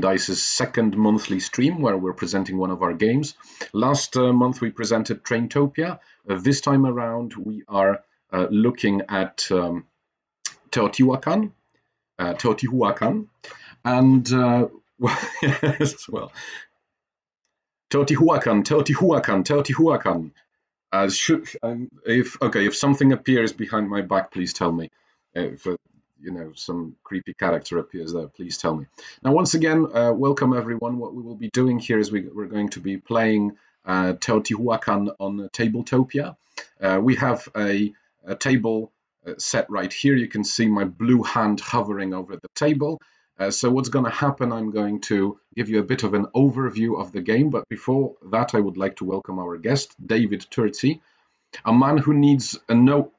Board&Dice's second monthly stream where we're presenting one of our games. Last month we presented Traintopia. This time around we are looking at Teotihuacan, and yes, well, Teotihuacan. If something appears behind my back, please tell me. If some creepy character appears there, please tell me. Now, once again, welcome everyone. What we will be doing here is we're going to be playing Teotihuacan on Tabletopia. We have a table set right here. You can see my blue hand hovering over the table. So what's going to happen, I'm going to give you a bit of an overview of the game, but before that I would like to welcome our guest, David Turczi, a man who needs no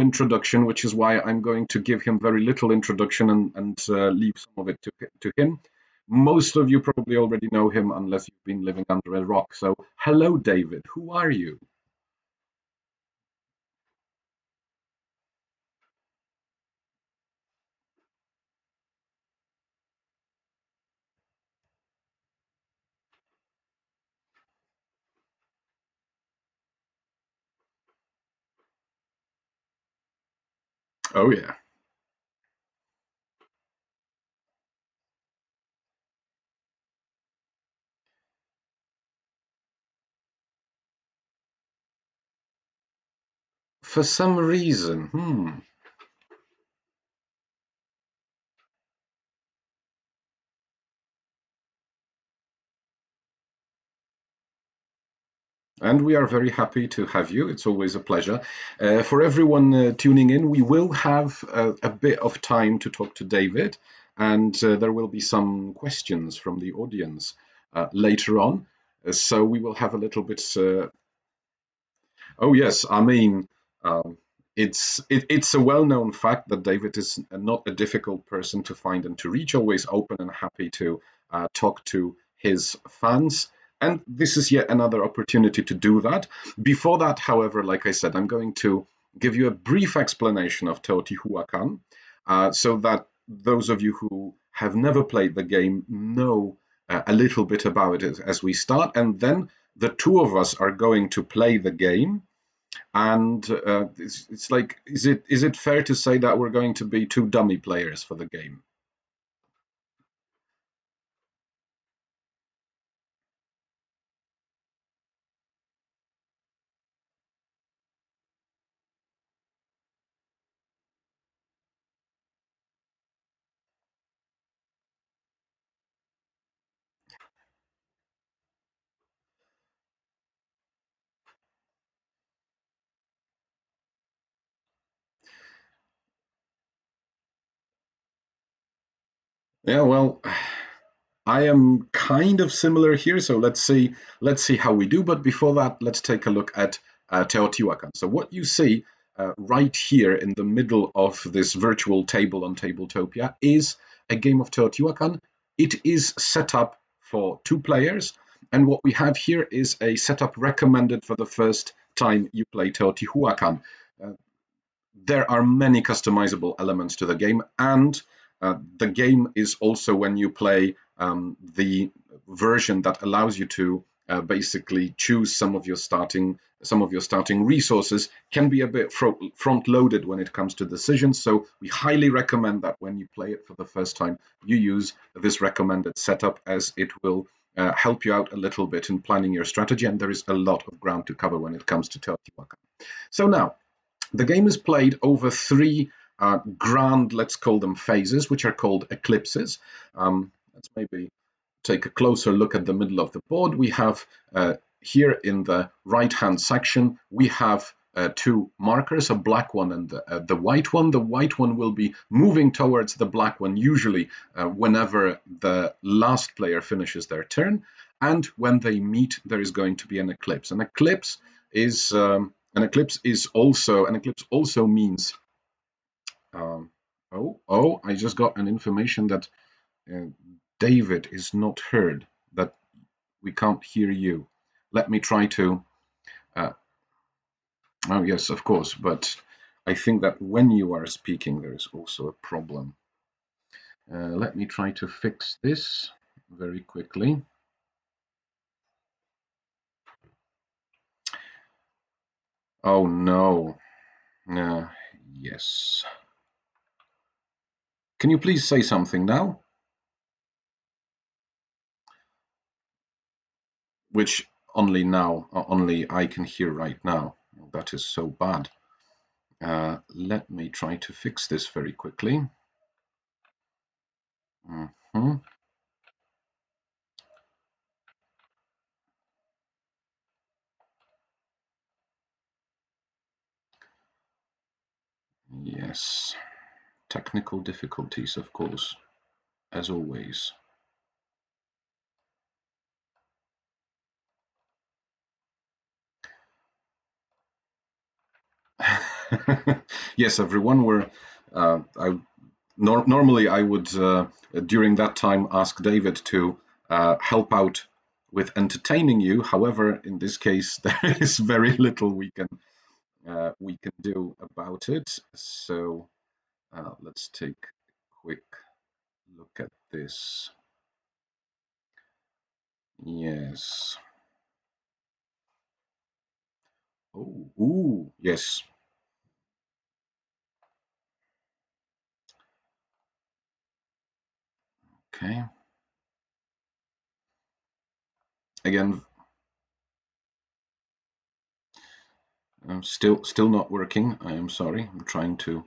introduction, which is why I'm going to give him very little introduction and leave some of it to him. Most of you probably already know him unless you've been living under a rock. So hello, David, who are you? Oh yeah. For some reason, And we are very happy to have you. It's always a pleasure. For everyone tuning in, we will have a bit of time to talk to David, and there will be some questions from the audience later on. So we will have a little bit. Oh yes, I mean, it's a well-known fact that David is not a difficult person to find and to reach. Always open and happy to talk to his fans. And this is yet another opportunity to do that. Before that, however, like I said, I'm going to give you a brief explanation of Teotihuacan so that those of you who have never played the game know a little bit about it as we start. And then the two of us are going to play the game. And it's like, is it fair to say that we're going to be two dummy players for the game? Yeah, well, I am kind of similar here, so let's see how we do. But before that, let's take a look at Teotihuacan. So what you see right here in the middle of this virtual table on Tabletopia is a game of Teotihuacan. It is set up for two players, and what we have here is a setup recommended for the first time you play Teotihuacan. Uh, there are many customizable elements to the game, and the game is also, when you play the version that allows you to basically choose some of your starting resources, can be a bit front loaded when it comes to decisions. So we highly recommend that when you play it for the first time, you use this recommended setup, as it will help you out a little bit in planning your strategy. And there is a lot of ground to cover when it comes to Teotihuacan. So now, the game is played over three grand, let's call them phases, which are called eclipses. Let's maybe take a closer look at the middle of the board. We have here in the right-hand section, we have two markers, a black one and the white one. The white one will be moving towards the black one, usually whenever the last player finishes their turn. And when they meet, there is going to be an eclipse. An eclipse also means. I just got an information that uh, David is not heard. That we can't hear you. Let me try to. Uh, oh yes, of course, but I think that when you are speaking, there is also a problem. Let me try to fix this very quickly. Oh no. Yes. Can you please say something now? Which only now, only I can hear right now. That is so bad. Let me try to fix this very quickly. Mhm. Yes. Technical difficulties, of course, as always. Yes, everyone. Normally I would during that time ask David to help out with entertaining you. However, in this case, there is very little we can do about it. So let's take a quick look at this. Yes. Oh, ooh, yes. Okay. Again, still not working. I am sorry. I'm trying to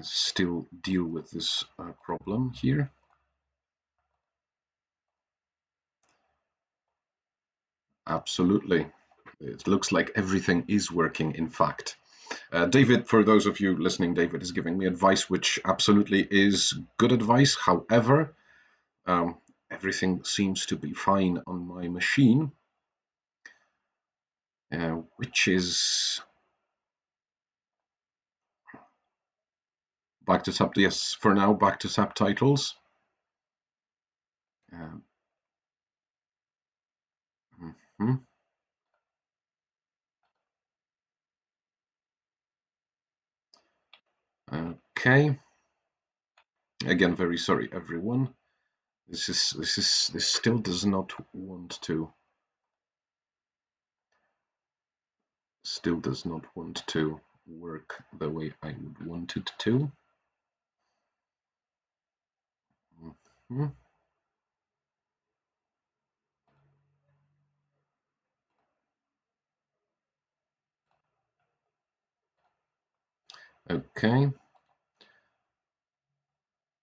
still deal with this problem here. Absolutely. It looks like everything is working, in fact. David, for those of you listening, David is giving me advice, which absolutely is good advice. However, um, everything seems to be fine on my machine, which is back to sub. Yes, for now, back to subtitles. Mhm. Okay. Again, very sorry, everyone. This still does not want to work the way I would want it to. Mhm. Okay.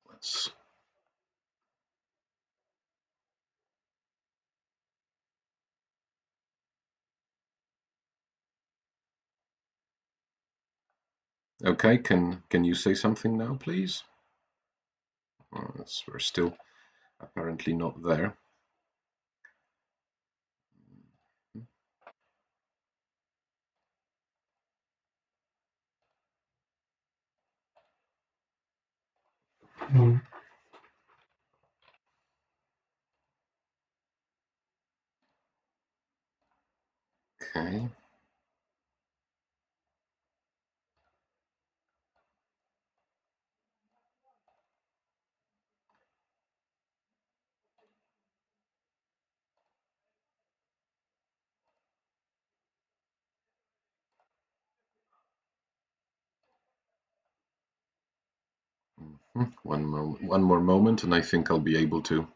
Let's Okay, can you say something now, please? We're still apparently not there. Okay. One more moment, and I think I'll be able to.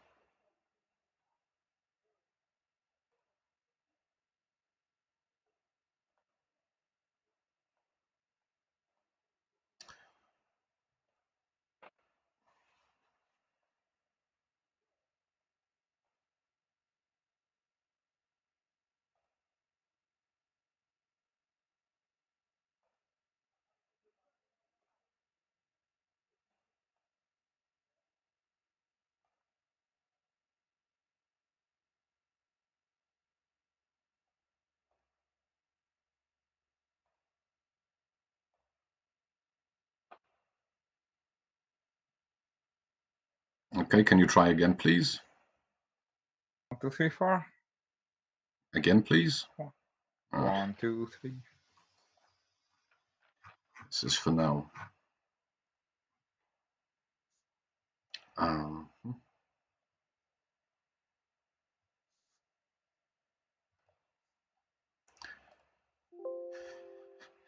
Okay, can you try again, please? 1, 2, 3, 4. Again, please. 1, 2, 3. This is for now. Um,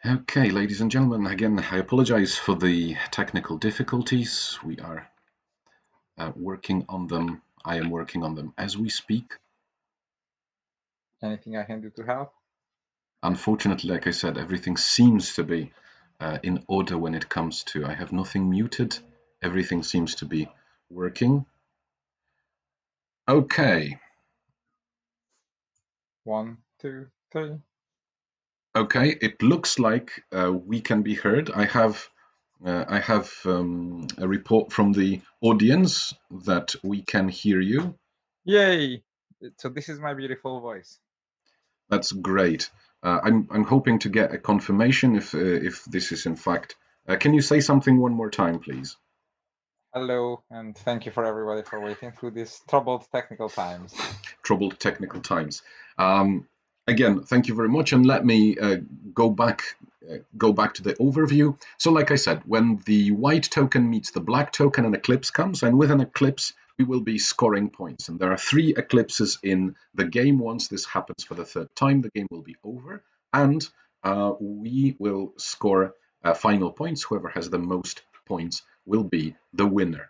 okay, ladies and gentlemen, again, I apologize for the technical difficulties. We are working on them. I am working on them as we speak. Anything I can do to help? Unfortunately, like I said, everything seems to be in order when it comes to. I have nothing muted. Everything seems to be working. Okay. 1, 2, 3. Okay, it looks like we can be heard. I have a report from the audience that we can hear you. Yay! So this is my beautiful voice. That's great. I'm hoping to get a confirmation if this is in fact. Can you say something one more time, please? Hello, and thank you for everybody for waiting through these troubled technical times. Troubled technical times. Um, Again, thank you very much, and let me go back to the overview. So, like I said, when the white token meets the black token, an eclipse comes, and with an eclipse, we will be scoring points. And there are 3 eclipses in the game. Once this happens for the 3rd time, the game will be over, and we will score final points. Whoever has the most points will be the winner.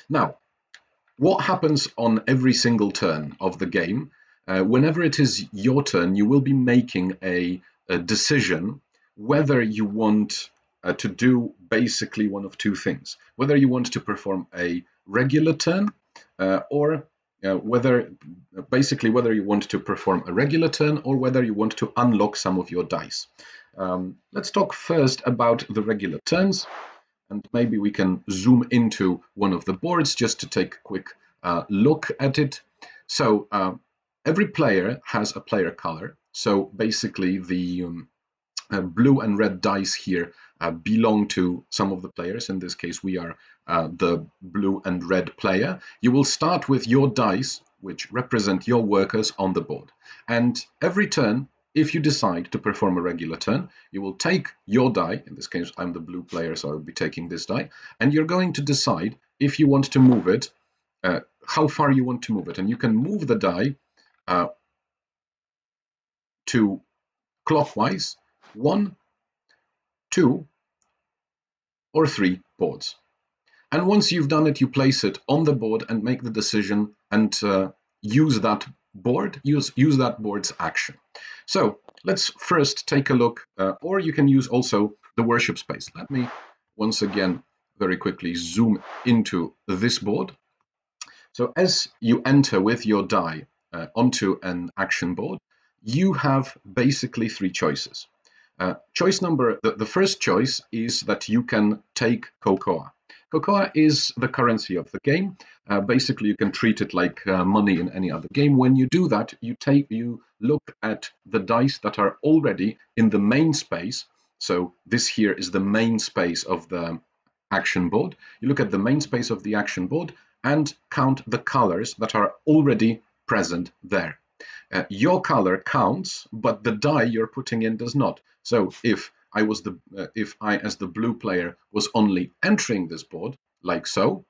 Now, what happens on every single turn of the game? Whenever it is your turn, you will be making a decision whether you want to do basically one of 2 things. Whether you want to perform a regular turn or whether you want to perform a regular turn or whether you want to unlock some of your dice. Let's talk first about the regular turns. And maybe we can zoom into one of the boards just to take a quick look at it. So every player has a player color. So basically the blue and red dice here belong to some of the players. In this case, we are the blue and red player. You will start with your dice, which represent your workers on the board. And every turn, if you decide to perform a regular turn, you will take your die. In this case, I'm the blue player, so I'll be taking this die. And you're going to decide if you want to move it, how far you want to move it. And you can move the die to clockwise 1, 2, or 3 boards. And once you've done it, you place it on the board and make the decision and use that board's action. So let's first take a look, or you can use also the worship space. Let me once again very quickly zoom into this board. So as you enter with your die onto an action board, you have basically 3 choices. The first choice is that you can take cocoa. Cocoa is the currency of the game. Basically, you can treat it like money in any other game. When you do that, you look at the dice that are already in the main space. So this here is the main space of the action board. You look at the main space of the action board and count the colors that are already present there. Your color counts, but the die you're putting in does not. So if I as the blue player was only entering this board like so,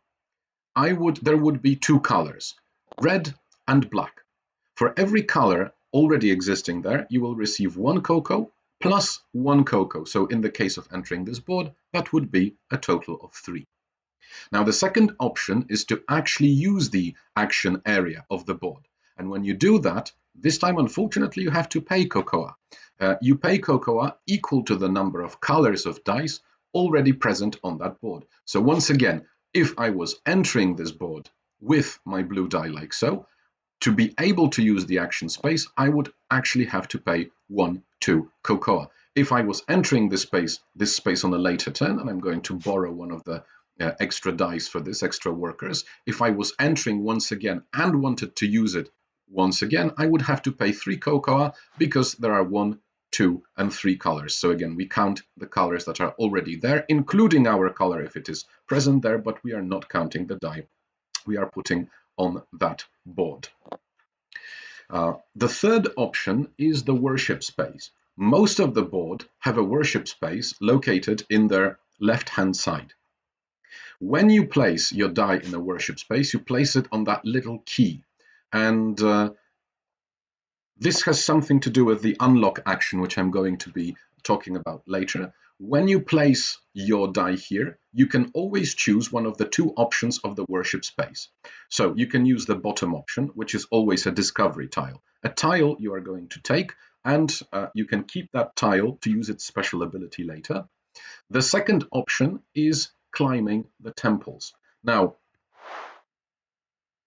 there would be 2 colors, red and black. For every color already existing there, you will receive 1 cocoa plus 1 cocoa. So in the case of entering this board, that would be a total of 3. Now, the second option is to actually use the action area of the board. And when you do that, this time, unfortunately, you have to pay cocoa. You pay cocoa equal to the number of colors of dice already present on that board. So once again, if I was entering this board with my blue die like so, to be able to use the action space, I would actually have to pay 1, 2 cocoa. If I was entering this space on a later turn, and I'm going to borrow one of the extra dice for this, extra workers, if I was entering once again and wanted to use it once again, I would have to pay 3 cocoa because there are 1, 2, and 3 colors. So again, we count the colors that are already there, including our color if it is present there, but we are not counting the die we are putting on that board. The third option is the worship space. Most of the board have a worship space located in their left-hand side. When you place your die in a worship space, you place it on that little key. And this has something to do with the unlock action, which I'm going to be talking about later. When you place your die here, you can always choose one of the two options of the worship space. So you can use the bottom option, which is always a discovery tile. A tile you are going to take, and you can keep that tile to use its special ability later. The second option is climbing the temples. Now,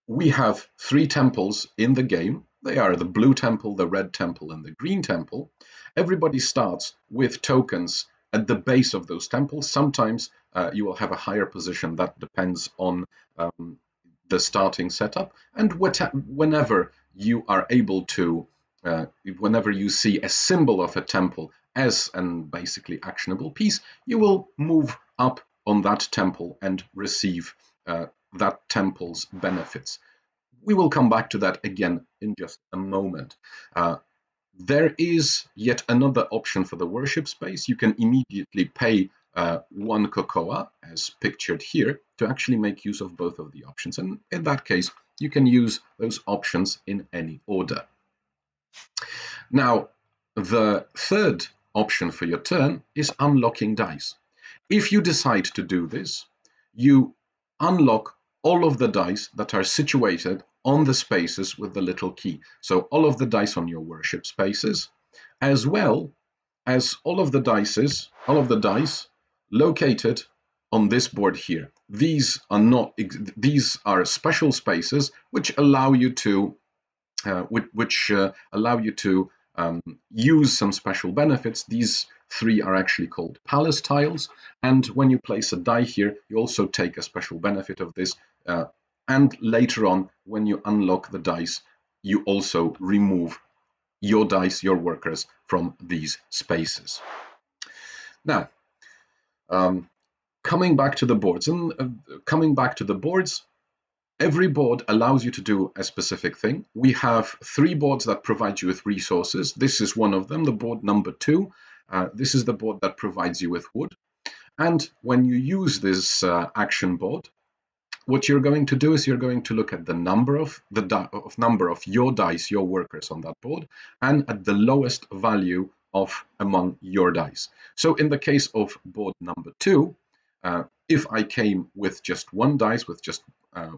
we have three temples in the game. They are the blue temple, the red temple, and the green temple. Everybody starts with tokens at the base of those temples. Sometimes you will have a higher position. That depends on the starting setup. And whenever you are able to, whenever you see a symbol of a temple as an basically actionable piece, you will move up on that temple and receive that temple's benefits. We will come back to that again in just a moment. There is yet another option for the worship space. You can immediately pay one cocoa, as pictured here, to actually make use of both of the options. And in that case, you can use those options in any order. Now, the third option for your turn is unlocking dice. If you decide to do this, you unlock all of the dice that are situated on the spaces with the little key. So all of the dice on your worship spaces, as well as all of the dice located on this board here. These are special spaces which allow you to use some special benefits. These three are actually called palace tiles, and when you place a die here, you also take a special benefit of this, and later on, when you unlock the dice, you also remove your dice, your workers, from these spaces. Now, coming back to the boards, every board allows you to do a specific thing. We have three boards that provide you with resources. This is one of them, the board number 2. This is the board that provides you with wood. And when you use this action board, what you're going to do is you're going to look at the number of your dice, your workers on that board, and at the lowest value of among your dice. So in the case of board number 2, if I came with just one dice, with just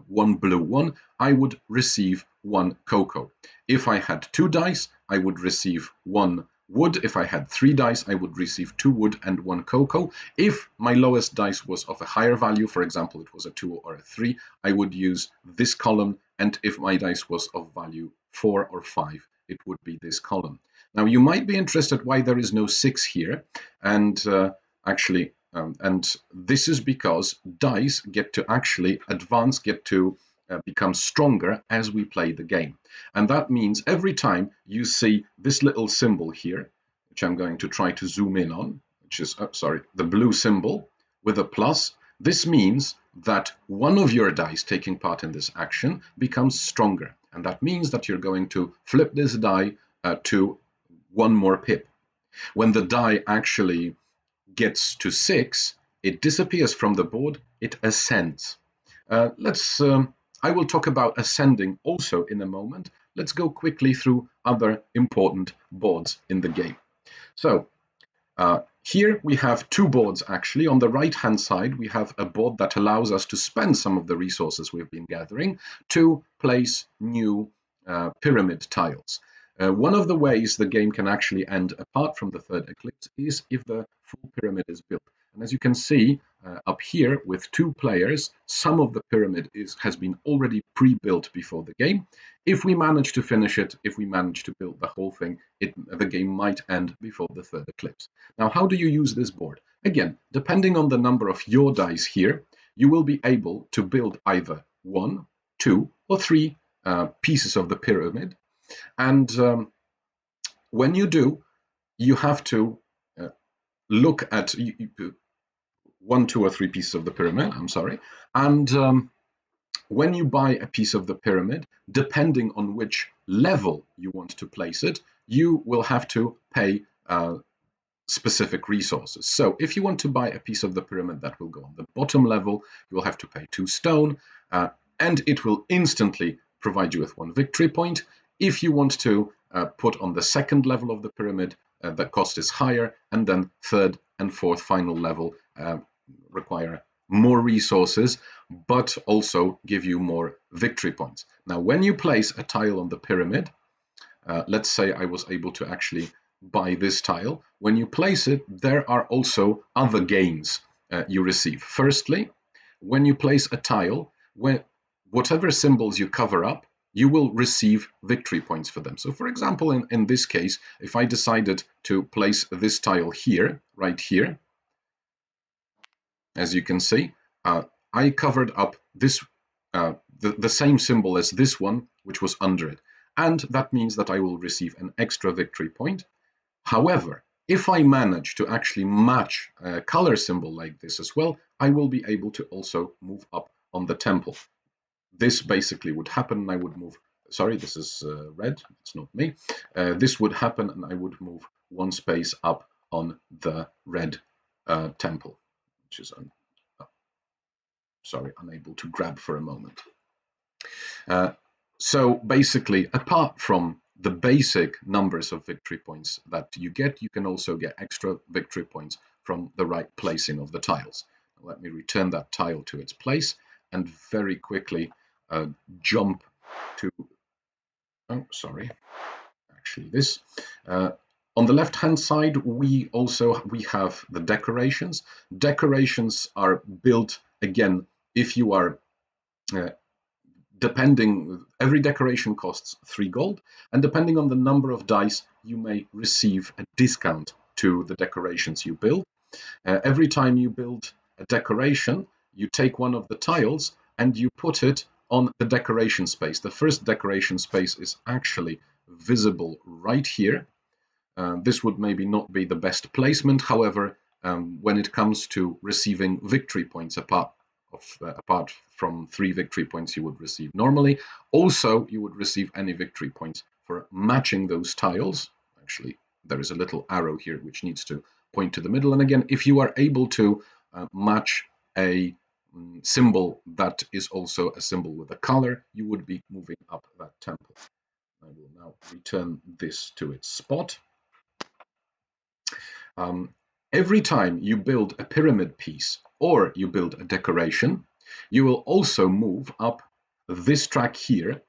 one blue one, I would receive one cocoa. If I had 2 dice, I would receive 1 wood. If I had 3 dice, I would receive 2 wood and 1 cocoa. If my lowest dice was of a higher value, for example, it was a 2 or a 3, I would use this column. And if my dice was of value 4 or 5, it would be this column. Now, you might be interested why there is no 6 here. And and this is because dice get to actually advance, get to become stronger as we play the game. And that means every time you see this little symbol here, which I'm going to try to zoom in on, which is, the blue symbol with a plus, this means that one of your dice taking part in this action becomes stronger. And that means that you're going to flip this die to 1 more pip. When the die actually gets to 6, it disappears from the board, it ascends. I will talk about ascending also in a moment. Let's go quickly through other important boards in the game. So here we have 2 boards actually. On the right hand side, we have a board that allows us to spend some of the resources we've been gathering to place new pyramid tiles. One of the ways the game can actually end apart from the third eclipse is if the full pyramid is built. And as you can see up here with 2 players, some of the pyramid has been already pre-built before the game. If we manage to finish it, if we manage to build the whole thing, the game might end before the third eclipse. Now, how do you use this board? Again, depending on the number of your dice here, you will be able to build either 1, 2, or 3 pieces of the pyramid. And when you do, you have to look at 1, 2, or 3 pieces of the pyramid, and when you buy a piece of the pyramid, depending on which level you want to place it, you will have to pay specific resources. So if you want to buy a piece of the pyramid that will go on the bottom level, you will have to pay 2 stone, and it will instantly provide you with 1 victory point. If you want to put on the second level of the pyramid, the cost is higher, and then third and fourth final level require more resources, but also give you more victory points. Now, when you place a tile on the pyramid, let's say I was able to actually buy this tile. When you place it, there are also other gains you receive. Firstly, when you place a tile, whatever symbols you cover up, you will receive victory points for them. So for example, in this case, if I decided to place this tile here, right here, as you can see, I covered up this the same symbol as this one, which was under it. And that means that I will receive an extra victory point. However, if I manage to actually match a color symbol like this as well, I will be able to also move up on the temple. This basically would happen, and I would move. Sorry, this is red. It's not me. This would happen, and I would move 1 space up on the red temple, which is unable to grab for a moment. So basically, apart from the basic numbers of victory points that you get, you can also get extra victory points from the right placing of the tiles. Let me return that tile to its place and very quickly jump to, actually this. On the left-hand side, we have the decorations. Decorations are built, again, if you are every decoration costs 3 gold, and depending on the number of dice, you may receive a discount to the decorations you build. Every time you build a decoration, you take one of the tiles and you put it on the decoration space. The first decoration space is actually visible right here. This would maybe not be the best placement. However, when it comes to receiving victory points apart from 3 victory points you would receive normally, also you would receive any victory points for matching those tiles. Actually, there is a little arrow here which needs to point to the middle. And again, if you are able to match a symbol that is also a symbol with a color, you would be moving up that temple. I will now return this to its spot. Every time you build a pyramid piece or you build a decoration, you will also move up this track here,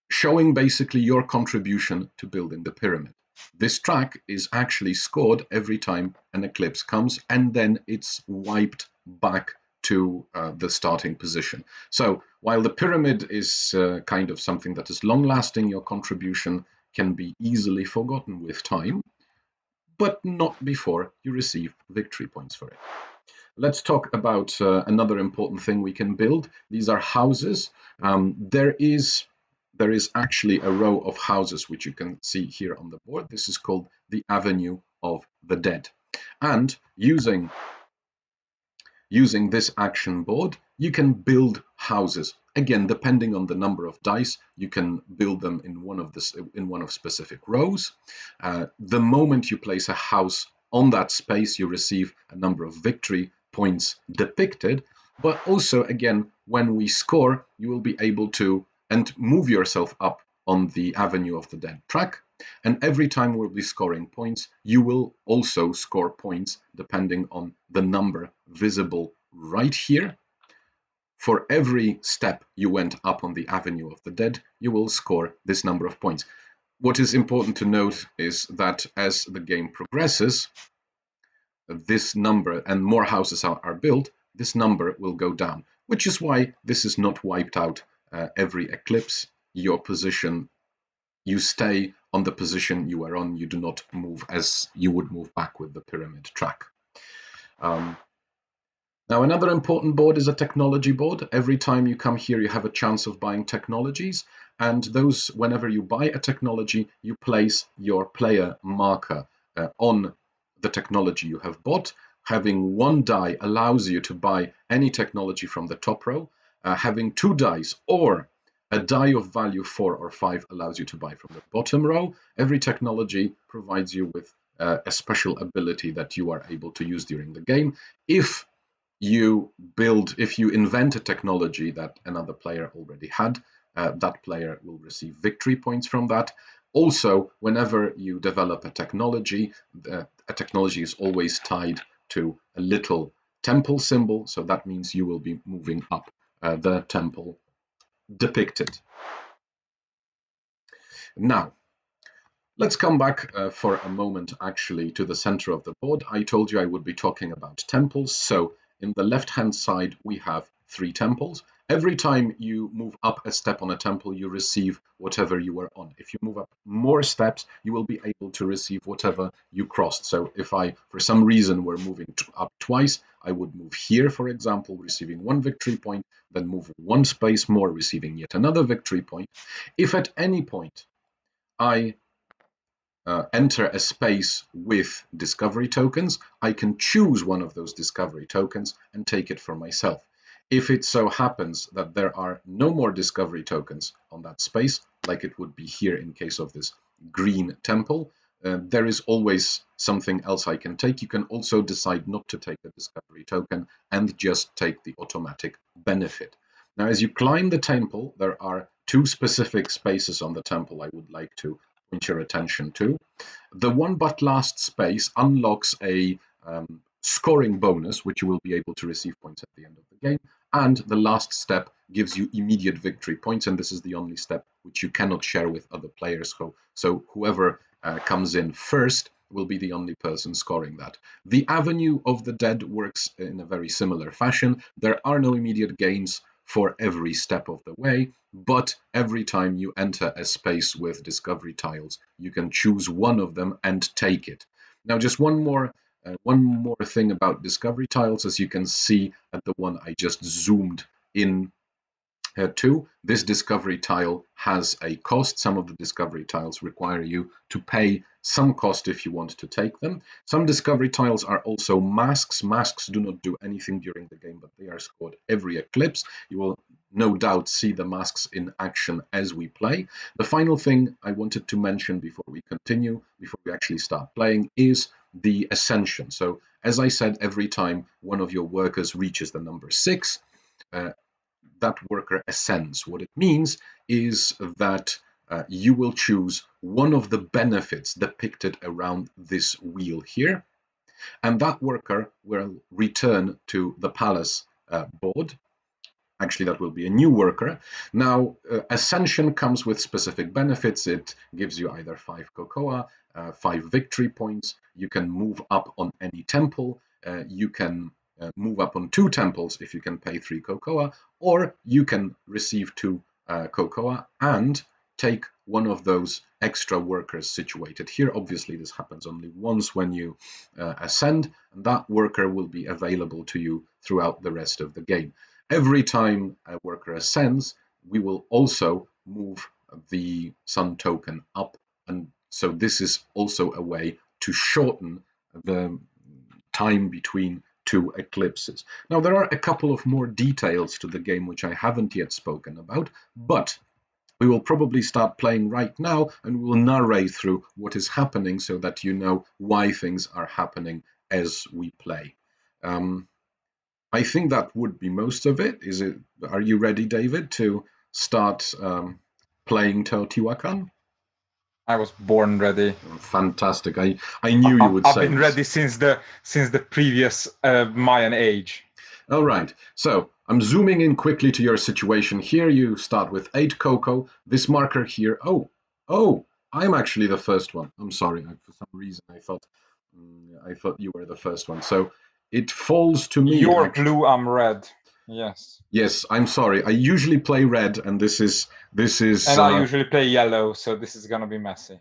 showing basically your contribution to building the pyramid. This track is actually scored every time an eclipse comes, and then it's wiped back to the starting position. So while the pyramid is kind of something that is long-lasting, your contribution can be easily forgotten with time, but not before you receive victory points for it. Let's talk about another important thing we can build. These are houses. There is actually a row of houses which you can see here on the board. This is called the Avenue of the Dead. And using this action board, you can build houses. Again, depending on the number of dice, you can build them in one of specific rows. The moment you place a house on that space, you receive a number of victory points depicted. But also, again, when we score, you will be able to move yourself up on the Avenue of the Dead track. And every time we'll be scoring points, you will also score points depending on the number visible right here. For every step you went up on the Avenue of the Dead, you will score this number of points. What is important to note is that as the game progresses, this number and more houses are built, this number will go down, which is why this is not wiped out every eclipse. Your position, you stay on the position you are on. You do not move as you would move back with the pyramid track. Now, another important board is a technology board. Every time you come here, you have a chance of buying technologies. And whenever you buy a technology, you place your player marker on the technology you have bought. Having 1 die allows you to buy any technology from the top row. Having 2 dice or A die of value 4 or 5 allows you to buy from the bottom row. Every technology provides you with a special ability that you are able to use during the game. If you invent a technology that another player already had, that player will receive victory points from that. Also, whenever you develop a technology is always tied to a little temple symbol, so that means you will be moving up the temple depicted. Now, let's come back for a moment actually to the center of the board. I told you I would be talking about temples. So in the left-hand side, we have 3 temples. Every time you move up a step on a temple, you receive whatever you were on. If you move up more steps, you will be able to receive whatever you crossed. So if I, for some reason, were moving up twice, I would move here, for example, receiving 1 victory point, then move 1 space more, receiving yet another victory point. If at any point I enter a space with discovery tokens, I can choose one of those discovery tokens and take it for myself. If it so happens that there are no more discovery tokens on that space, like it would be here in case of this green temple, there is always something else I can take. You can also decide not to take the discovery token and just take the automatic benefit. Now, as you climb the temple, there are 2 specific spaces on the temple I would like to point your attention to. The one but last space unlocks a scoring bonus, which you will be able to receive points at the end of the game. And the last step gives you immediate victory points, and this is the only step which you cannot share with other players. So whoever comes in first will be the only person scoring that. The Avenue of the Dead works in a very similar fashion. There are no immediate gains for every step of the way, but every time you enter a space with discovery tiles, you can choose one of them and take it. Now, just one more thing about discovery tiles. As you can see at the one I just zoomed in to, this discovery tile has a cost. Some of the discovery tiles require you to pay some cost if you want to take them. Some discovery tiles are also masks. Masks do not do anything during the game, but they are scored every eclipse. You will no doubt see the masks in action as we play. The final thing I wanted to mention before we continue, before we actually start playing, is the Ascension. So as I said, every time one of your workers reaches the number 6, that worker ascends. What it means is that you will choose one of the benefits depicted around this wheel here, and that worker will return to the palace board. Actually, that will be a new worker. Now, Ascension comes with specific benefits. It gives you either 5 cocoa, 5 victory points. You can move up on any temple. You can move up on 2 temples if you can pay 3 cocoa, or you can receive 2 cocoa and take one of those extra workers situated here. Obviously, this happens only once when you ascend, and that worker will be available to you throughout the rest of the game. Every time a worker ascends, we will also move the sun token up, and so this is also a way to shorten the time between 2 eclipses. Now, there are a couple of more details to the game which I haven't yet spoken about, but we will probably start playing right now, and we will narrate through what is happening so that you know why things are happening as we play. I think that would be most of it. Are you ready, David, to start playing Teotihuacan? I was born ready. Fantastic. I knew you would I've say been this. ready since the previous Mayan age. All right. So I'm zooming in quickly to your situation here. You start with 8 cocoa. This marker here. Oh, I'm actually the first one. I'm sorry. For some reason, I thought you were the first one. So it falls to me. You're blue, I'm red. Yes. Yes, I'm sorry. I usually play red, and this is And I usually play yellow, so this is gonna be messy.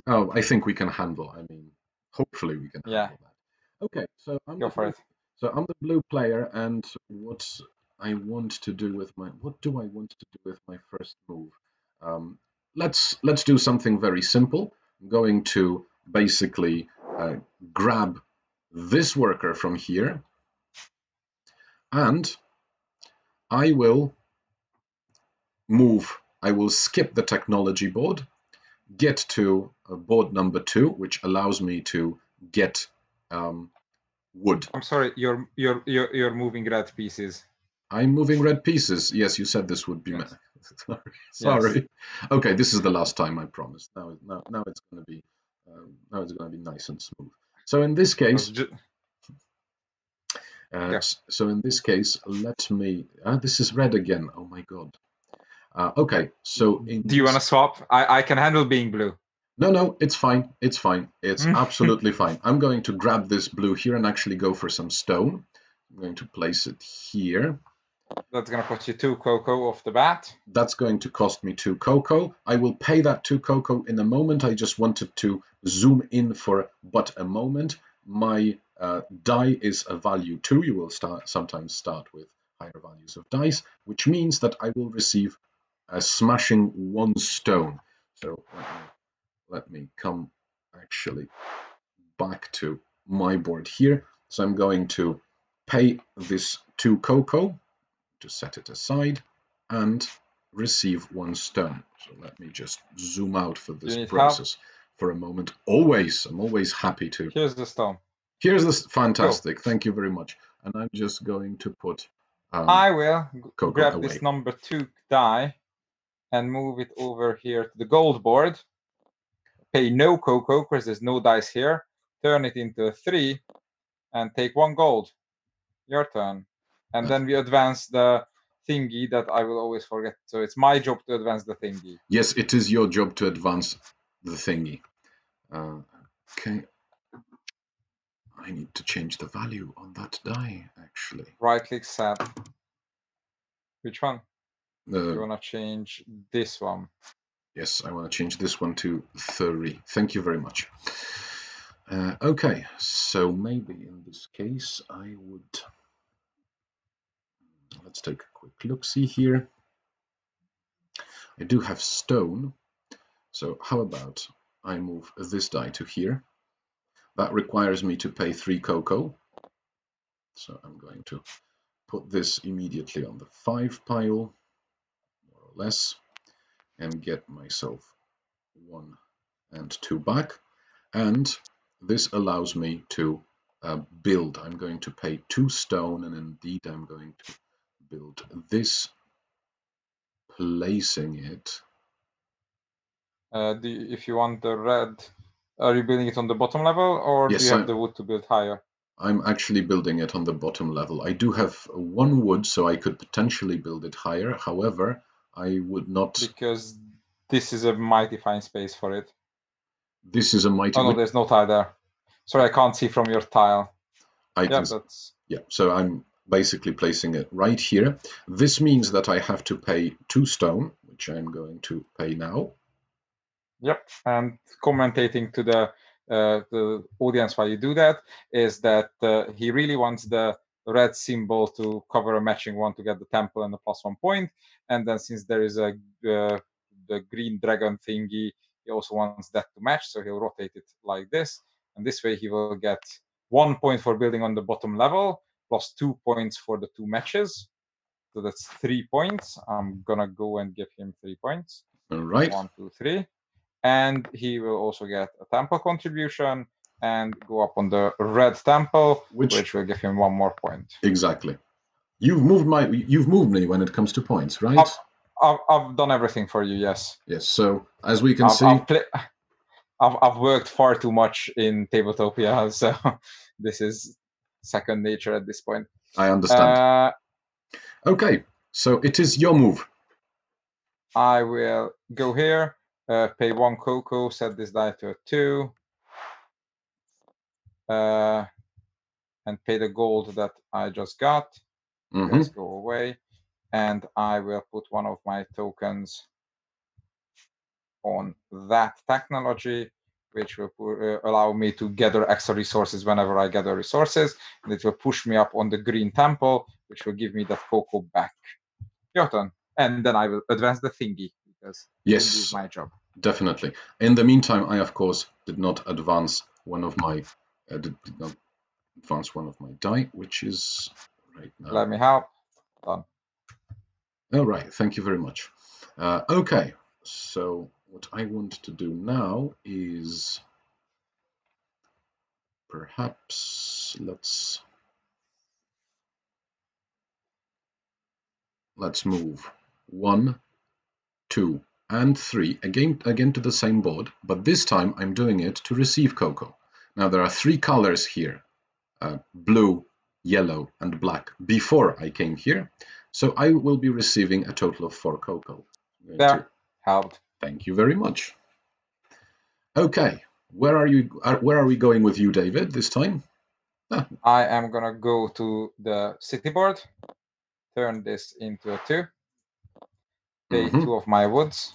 Oh, I think we can handle. I mean, hopefully we can Yeah. handle that. Okay, so Go for it. I'm the blue player, and what do I want to do with my first move? Let's do something very simple. I'm going to basically grab this worker from here, and I will move, I will skip the technology board, get to board number 2, which allows me to get wood. I'm sorry, you're moving red pieces. I'm moving red pieces. Yes, you said this would be. Yes. Sorry. Yes. Okay, this is the last time, I promise. Now it's going to be now it's going to be nice and smooth. So in this case, Yeah. so in this case, let me. This is red again. Oh my god. Okay, so in Do you want to swap? I can handle being blue. No, it's fine. It's fine. It's absolutely fine. I'm going to grab this blue here and actually go for some stone. I'm going to place it here. That's going to cost you 2 cocoa off the bat. That's going to cost me 2 cocoa. I will pay that 2 cocoa in a moment. I just wanted to zoom in for but a moment. My die is a value 2. You will sometimes start with higher values of dice, which means that I will receive a smashing 1 stone. So let me come actually back to my board here. So I'm going to pay this 2 cocoa to set it aside and receive 1 stone. So let me just zoom out for this process for a moment. I'm always happy to. Here's the stone. Here's this. Fantastic. Cool. Thank you very much. And I'm just going to put I will grab away. this number 2 die and move it over here to the gold board. Pay no cocoa because there's no dice here. Turn it into a 3 and take 1 gold. Your turn. And then we advance the thingy that I will always forget. So it's my job to advance the thingy. Yes, it is your job to advance the thingy. Okay. I need to change the value on that die, actually. Right-click set. Which one? You want to change this one? Yes, I want to change this one to 30. Thank you very much. Okay, so maybe in this case I would. Let's take a quick look-see here. I do have stone, so how about I move this die to here? That requires me to pay 3 cocoa, so I'm going to put this immediately on the 5 pile, more or less, and get myself 1 and 2 back. And this allows me to build. I'm going to pay 2 stone, and indeed I'm going to build this, placing it. If you want the red, are you building it on the bottom level, or yes, do you have the wood to build higher? I'm actually building it on the bottom level. I do have 1 wood, so I could potentially build it higher. However, I would not. Because this is a mighty fine space for it. This is a mighty. Oh no, there's no tile there. Sorry, I can't see from your tile. Yeah, so I'm basically placing it right here. This means that I have to pay 2 stone, which I'm going to pay now. Yep, and commentating to the audience while you do that is that he really wants the red symbol to cover a matching one to get the temple and the +1 point. And then since there is the green dragon thingy, he also wants that to match, so he'll rotate it like this. And this way he will get 1 point for building on the bottom level, plus 2 points for the 2 matches. So that's 3 points. I'm gonna go and give him 3 points. All right. 1, 2, 3. And he will also get a temple contribution and go up on the red temple, which will give him 1 more point. Exactly. You've moved me when it comes to points, right? I've done everything for you, yes. Yes. So as we can see, I've worked far too much in Tabletopia, so this is second nature at this point. I understand. Okay, so it is your move. I will go here, pay 1 cocoa, set this die to a 2, and pay the gold that I just got. Let's go away, and I will put 1 of my tokens on that technology, which will allow me to gather extra resources whenever I gather resources, and it will push me up on the green temple, which will give me that cocoa back. Your turn, and then I will advance the thingy, because yes, thingy is my job. Definitely. In the meantime, I of course did not advance one of my die, which is right now. Let me help. Done. All right. Thank you very much. Okay, so what I want to do now is perhaps let's move 1, 2, and 3 again to the same board, but this time I'm doing it to receive cocoa. Now there are 3 colors here, blue, yellow, and black before I came here, so I will be receiving a total of 4 cocoa. There, helped. Thank you very much. Okay, where are we going with you, David, this time? I am gonna go to the city board, turn this into a 2, pay 2 of my woods,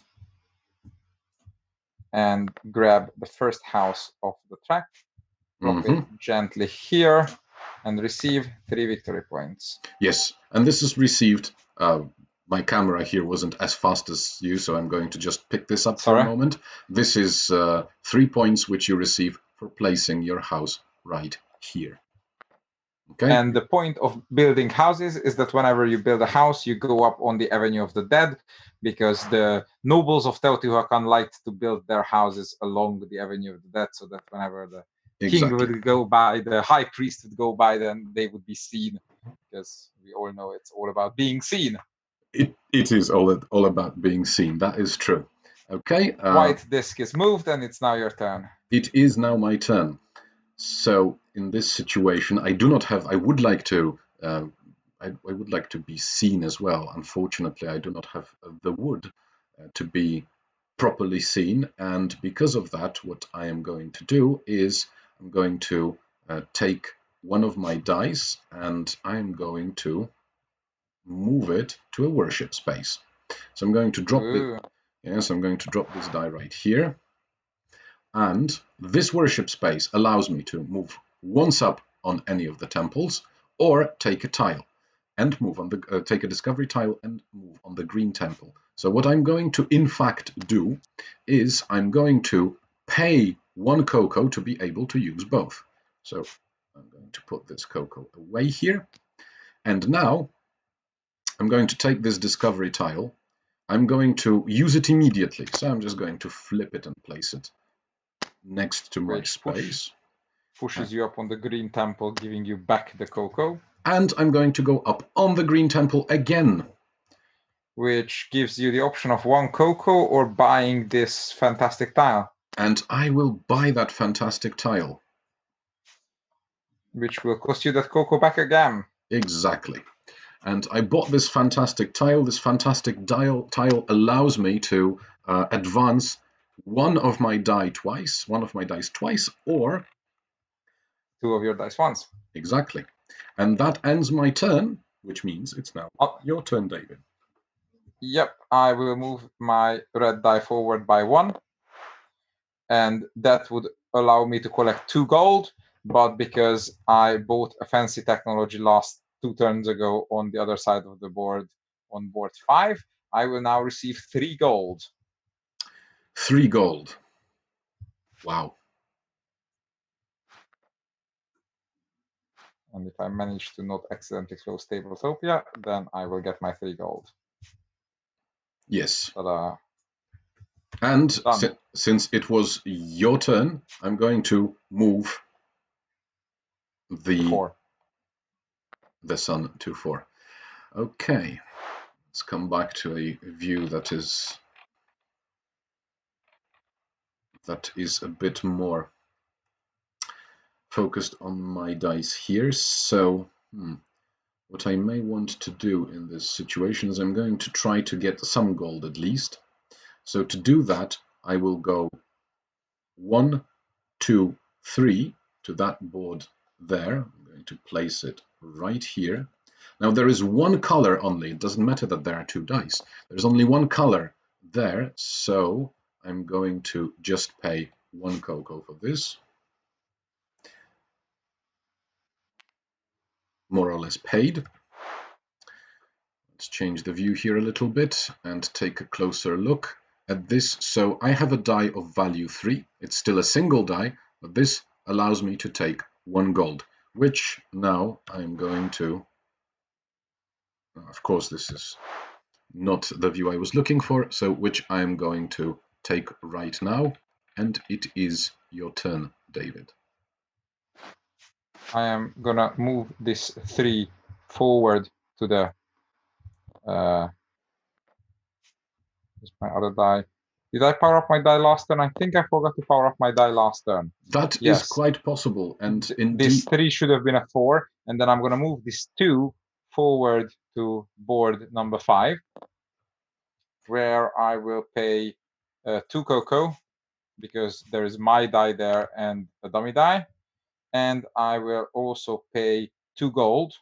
and grab the first house of the track, drop it gently here, and receive 3 victory points. Yes, and this is received. My camera here wasn't as fast as you, so I'm going to just pick this up for a moment. This is 3 points which you receive for placing your house right here. Okay. And the point of building houses is that whenever you build a house, you go up on the Avenue of the Dead, because the nobles of Teotihuacan liked to build their houses along the Avenue of the Dead, so that whenever the king would go by, the high priest would go by, then they would be seen, because we all know it's all about being seen. It is all about being seen. That is true. Okay. White disc is moved, and it's now your turn. It is now my turn. So in this situation, I do not have. I would like to. I would like to be seen as well. Unfortunately, I do not have the wood to be properly seen, and because of that, what I am going to do is I'm going to take one of my dice and I'm going to move it to a worship space. So I'm going to drop it. Yes, I'm going to drop this die right here. And this worship space allows me to move once up on any of the temples, or take a tile and move on the take a discovery tile and move on the green temple. So what I'm going to in fact do is I'm going to pay 1 cocoa to be able to use both. So I'm going to put this cocoa away here, and now I'm going to take this discovery tile. I'm going to use it immediately, so I'm just going to flip it and place it next to my space. Pushes you up on the green temple, giving you back the cocoa. And I'm going to go up on the green temple again, which gives you the option of 1 cocoa or buying this fantastic tile. And I will buy that fantastic tile, which will cost you that cocoa back again. Exactly. And I bought this fantastic tile. This fantastic tile allows me to advance one of my dice twice, or 2 of your dice once. Exactly. And that ends my turn, which means it's now your turn, David. Yep, I will move my red die forward by 1, and that would allow me to collect 2 gold, but because I bought a fancy technology last 2 turns ago on the other side of the board, on board 5, I will now receive 3 gold. 3 gold. Wow. And if I manage to not accidentally close Tabletopia, then I will get my 3 gold. Yes. Ta-da. And since it was your turn, I'm going to move the sun to 4. Okay. Let's come back to a view that is a bit more focused on my dice here. So what I may want to do in this situation is I'm going to try to get some gold at least. So to do that, I will go 1, 2, 3 to that board there. I'm going to place it right here. Now there is 1 color only. It doesn't matter that there are 2 dice. There's only 1 color there, so I'm going to just pay 1 cocoa for this. More or less paid. Let's change the view here a little bit and take a closer look at this. So I have a die of value 3. It's still a single die, but this allows me to take 1 gold, which now I'm going to, of course this is not the view I was looking for, so which I am going to take right now, and it is your turn, David. I am gonna move this 3 forward to the Here's my other die. Did I power up my die last turn? I think I forgot to power up my die last turn. That is Yes. quite possible, and This indeed 3 should have been a 4, and then I'm going to move this 2 forward to board number 5, where I will pay 2 cocoa, because there is my die there and a dummy die, and I will also pay 2 gold.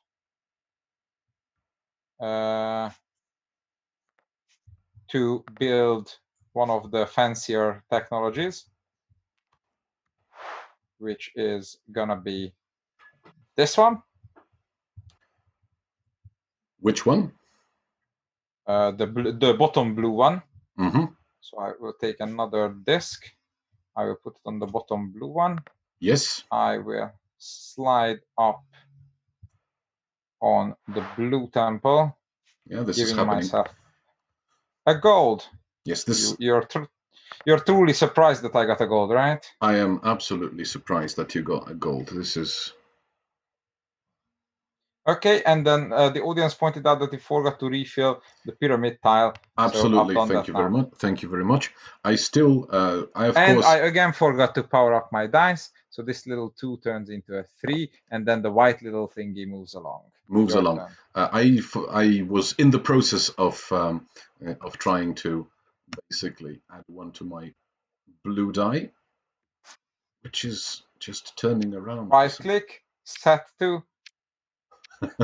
To build one of the fancier technologies, which is gonna be this one. Which one? The bottom blue one. Mm-hmm. So I will take another disc. I will put it on the bottom blue one. Yes. I will slide up on the blue temple. Yeah, this giving is happening. Myself a gold. Yes, this. You're truly surprised that I got a gold, right? I am absolutely surprised that you got a gold. This is. Okay, and then the audience pointed out that he forgot to refill the pyramid tile. Absolutely, so thank you very much. Thank you very much. I still, I of and course. I again forgot to power up my dice, so this little 2 turns into a 3, and then the white little thingy moves along. Moves Your along. turn. I was in the process of trying to basically add one to my blue die, which is just turning around. Right click, set to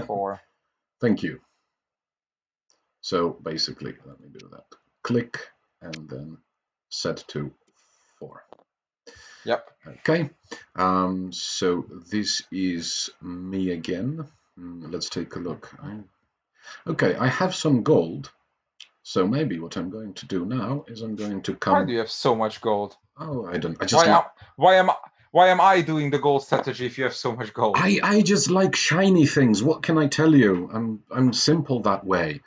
4. Thank you. So basically, let me do that. Click and then set to 4. Yep. Okay. So this is me again. Let's take a look. Okay, I have some gold. So maybe what I'm going to do now is I'm going to come. Why do you have so much gold? Oh, I don't. I just like. Why am I doing the gold strategy if you have so much gold? I just like shiny things. What can I tell you? I'm simple that way.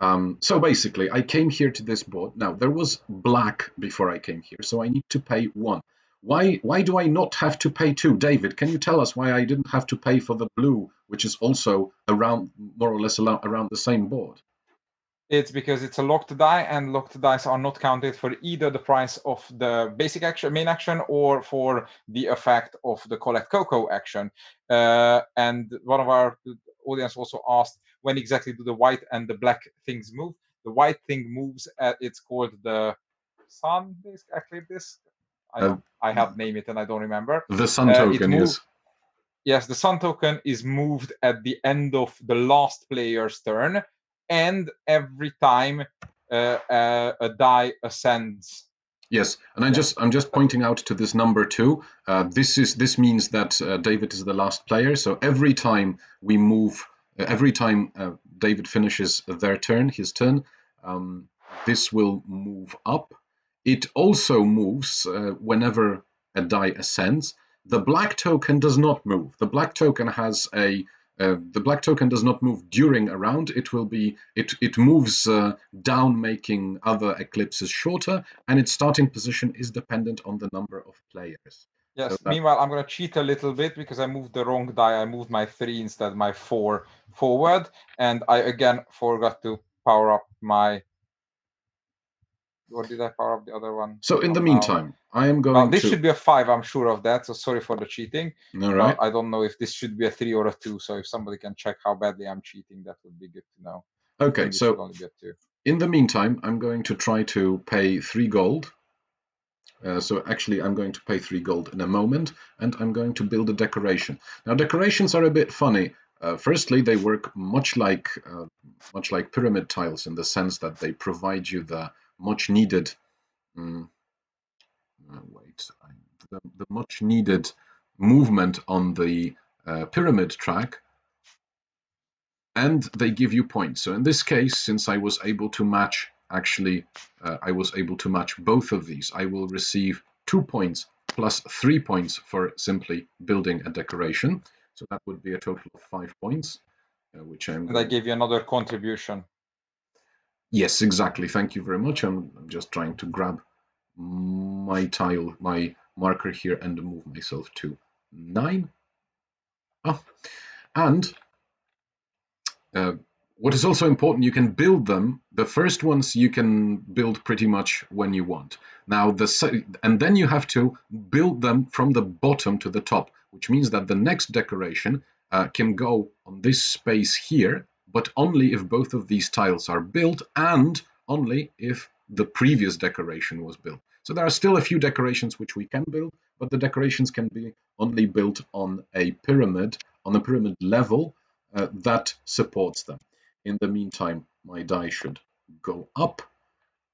So basically, I came here to this board. Now there was black before I came here, so I need to pay 1. Why do I not have to pay 2? David, can you tell us why I didn't have to pay for the blue, which is also around more or less around the same board? It's because it's a locked die, and locked dice are not counted for either the price of the basic action, main action, or for the effect of the collect cocoa action. And one of our audience also asked, when exactly do the white and the black things move? The white thing moves it's called the sun disc, eclipse disc. I have named it and I don't remember. The sun token, yes. Yes, the sun token is moved at the end of the last player's turn, and every time a die ascends. Yes, and I'm just pointing out to this number 2. This means that David is the last player. So every time we move, every time David finishes their turn, his turn, this will move up. It also moves whenever a die ascends. The black token does not move. The black token has a the black token does not move during a round. It moves down, making other eclipses shorter, and its starting position is dependent on the number of players. Yes. So meanwhile, I'm going to cheat a little bit because I moved the wrong die. I moved my 3 instead my 4 forward, and I again forgot to power up my. Or did I power up the other one? So in the meantime, I am going this should be a 5, I'm sure of that, so sorry for the cheating. All right. But I don't know if this should be a 3 or a 2, so if somebody can check how badly I'm cheating, that would be good to know. Okay, so in the meantime, I'm going to try to pay 3 gold. So actually, I'm going to pay 3 gold in a moment, and I'm going to build a decoration. Now, decorations are a bit funny. Firstly, they work much like pyramid tiles in the sense that they provide you the much needed. The much needed movement on the pyramid track, and they give you points. So in this case, since I was able to match, I was able to match both of these, I will receive 2 points plus 3 points for simply building a decoration. So that would be a total of 5 points, which I'm. And I gave you another contribution. Yes, exactly. Thank you very much. I'm just trying to grab my tile, my marker here, and move myself to 9. Oh, and what is also important, you can build them. The first ones you can build pretty much when you want. Now, and then you have to build them from the bottom to the top, which means that the next decoration can go on this space here, but only if both of these tiles are built and only if the previous decoration was built. So there are still a few decorations which we can build, but the decorations can be only built on a pyramid level that supports them. In the meantime, my die should go up,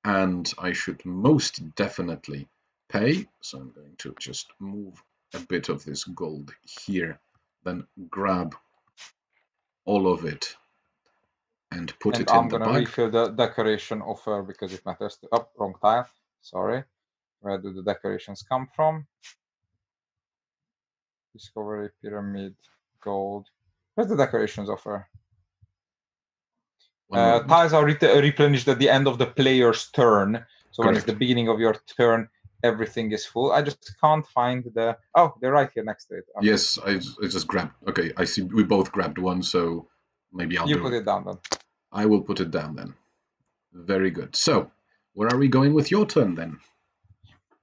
and I should most definitely pay. So I'm going to just move a bit of this gold here, then grab all of it and put And it in I'm the going to bag. refill the decoration offer because it matters to... Oh, wrong tile. Sorry. Where do the decorations come from? Discovery, pyramid, gold. Where's the decorations offer? Tiles are replenished at the end of the player's turn. So when it's the beginning of your turn, everything is full. I just can't find the... Oh, they're right here next to it. Okay. Yes, I just grabbed. Okay, I see we both grabbed one, so maybe I'll You do put it down then. I will put it down then. Very good. So, where are we going with your turn then?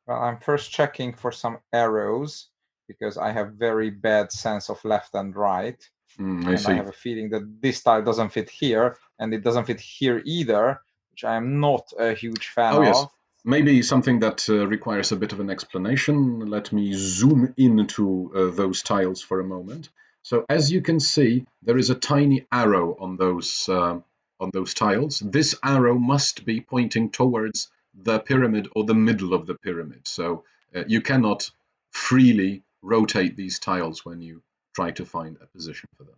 Well, I'm first checking for some arrows because I have very bad sense of left and right. I and see. I have a feeling that this tile doesn't fit here, and it doesn't fit here either, which I am not a huge fan Oh, yes. of. Maybe something that requires a bit of an explanation. Let me zoom into those tiles for a moment. So, as you can see, there is a tiny arrow on those tiles. This arrow must be pointing towards the pyramid or the middle of the pyramid. So, you cannot freely rotate these tiles when you try to find a position for them.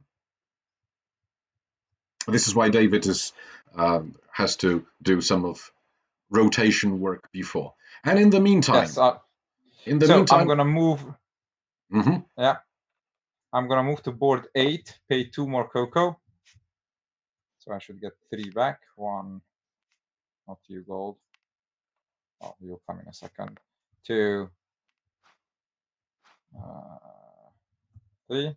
This is why David has to do some of rotation work before. And in the meantime, Yes. So I'm gonna move. Mhm. Yeah, I'm gonna move to board 8. Pay 2 more cocoa. So I should get 3 back. 1, not you gold. Oh, you'll come in a second. 2, 3,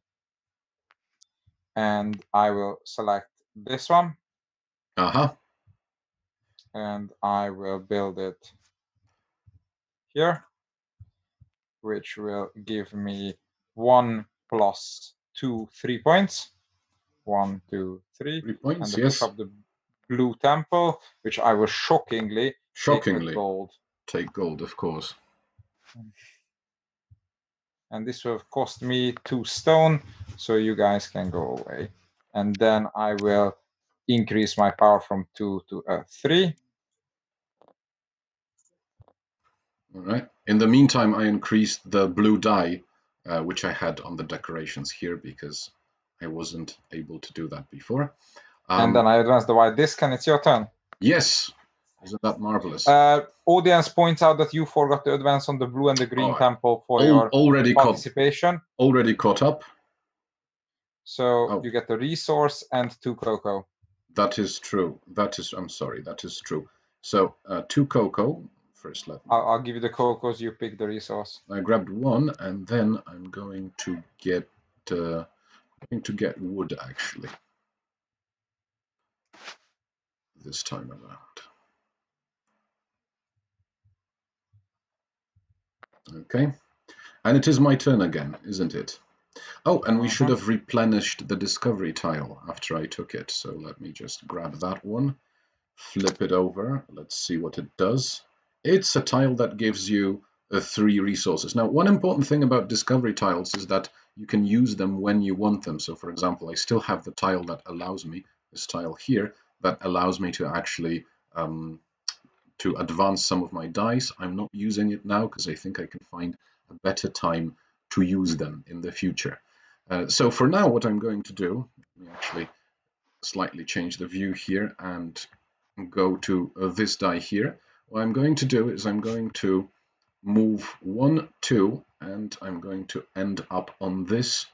and I will select this one. And I will build it here, which will give me 1 plus 2 3 points. 1, 2, 3. 3 points, And to push yes. up the blue temple, which I will shockingly take a gold. Take gold, of course. And this will cost me 2 stone, so you guys can go away. And then I will increase my power from 2 to 3. All right. In the meantime, I increased the blue die, which I had on the decorations here because I wasn't able to do that before. And then I advance the white disc, and it's your turn. Yes. Isn't that marvelous? Audience points out that you forgot to advance on the blue and the green temple for your participation. Already caught up. So you get the resource and 2 cocoa. That is true. I'm sorry, that is true. So 2 cocoa. First, I'll give you the cocos, you pick the resource. I grabbed 1, and then I'm going to get wood, actually, this time around. Okay. And it is my turn again, isn't it? Oh, and we should have replenished the discovery tile after I took it. So let me just grab that one, flip it over. Let's see what it does. It's a tile that gives you 3 resources. Now, one important thing about discovery tiles is that you can use them when you want them. So, for example, I still have the tile that allows me, this tile here, that allows me to actually to advance some of my dice. I'm not using it now because I think I can find a better time to use them in the future. So for now, what I'm going to do, let me actually slightly change the view here and go to this die here. What I'm going to do is I'm going to move 1, 2, and I'm going to end up on this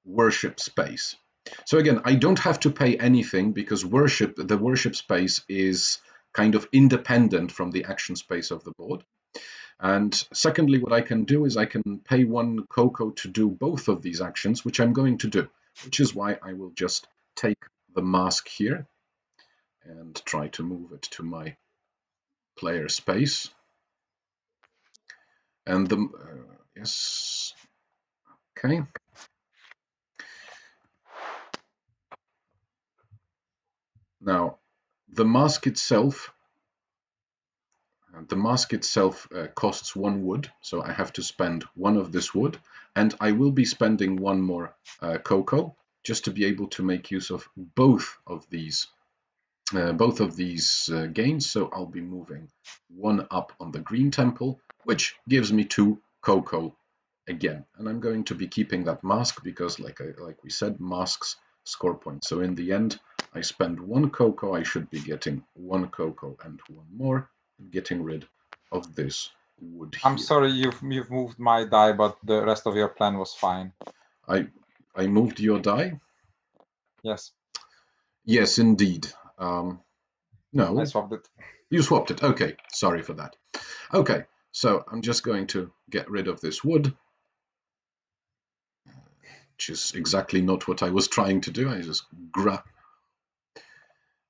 worship space. So again, I don't have to pay anything because the worship space is kind of independent from the action space of the board. And secondly, what I can do is I can pay 1 cocoa to do both of these actions, which I'm going to do, which is why I will just take the mask here and try to move it to my player space. And the yes, okay. Now, the mask itself costs 1 wood, so I have to spend 1 of this wood, and I will be spending 1 more cocoa just to be able to make use of both of these gains. So I'll be moving 1 up on the green temple, which gives me 2 cocoa again. And I'm going to be keeping that mask because, like we said, masks score points. So in the end, I spend 1 cocoa. I should be getting 1 cocoa and 1 more, and getting rid of this wood here. I'm sorry you've moved my die, but the rest of your plan was fine. I moved your die? Yes. Yes, indeed. No. I swapped it. You swapped it. Okay, sorry for that. Okay, so I'm just going to get rid of this wood, which is exactly not what I was trying to do. I just grab.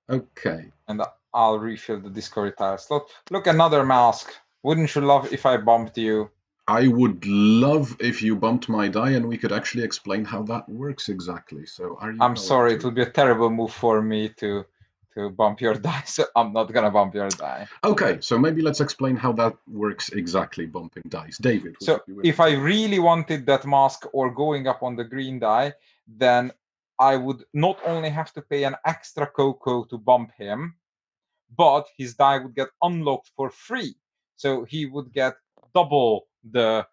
Okay. And I'll refill the discovery tile slot. Look, another mask. Wouldn't you love if I bumped you? I would love if you bumped my die and we could actually explain how that works exactly. So are you I'm going sorry, to... it would be a terrible move for me to bump your die, so I'm not gonna bump your die. Okay, so maybe let's explain how that works exactly, bumping dice. David, would So you be willing if I really wanted that mask or going up on the green die, then I would not only have to pay an extra cocoa to bump him, but his die would get unlocked for free. So he would get double the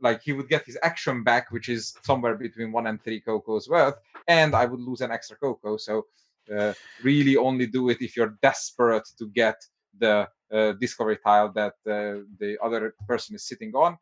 like he would get his action back, which is somewhere between 1 and 3 cocos worth, and I would lose an extra cocoa. So really only do it if you're desperate to get the discovery tile that the other person is sitting on.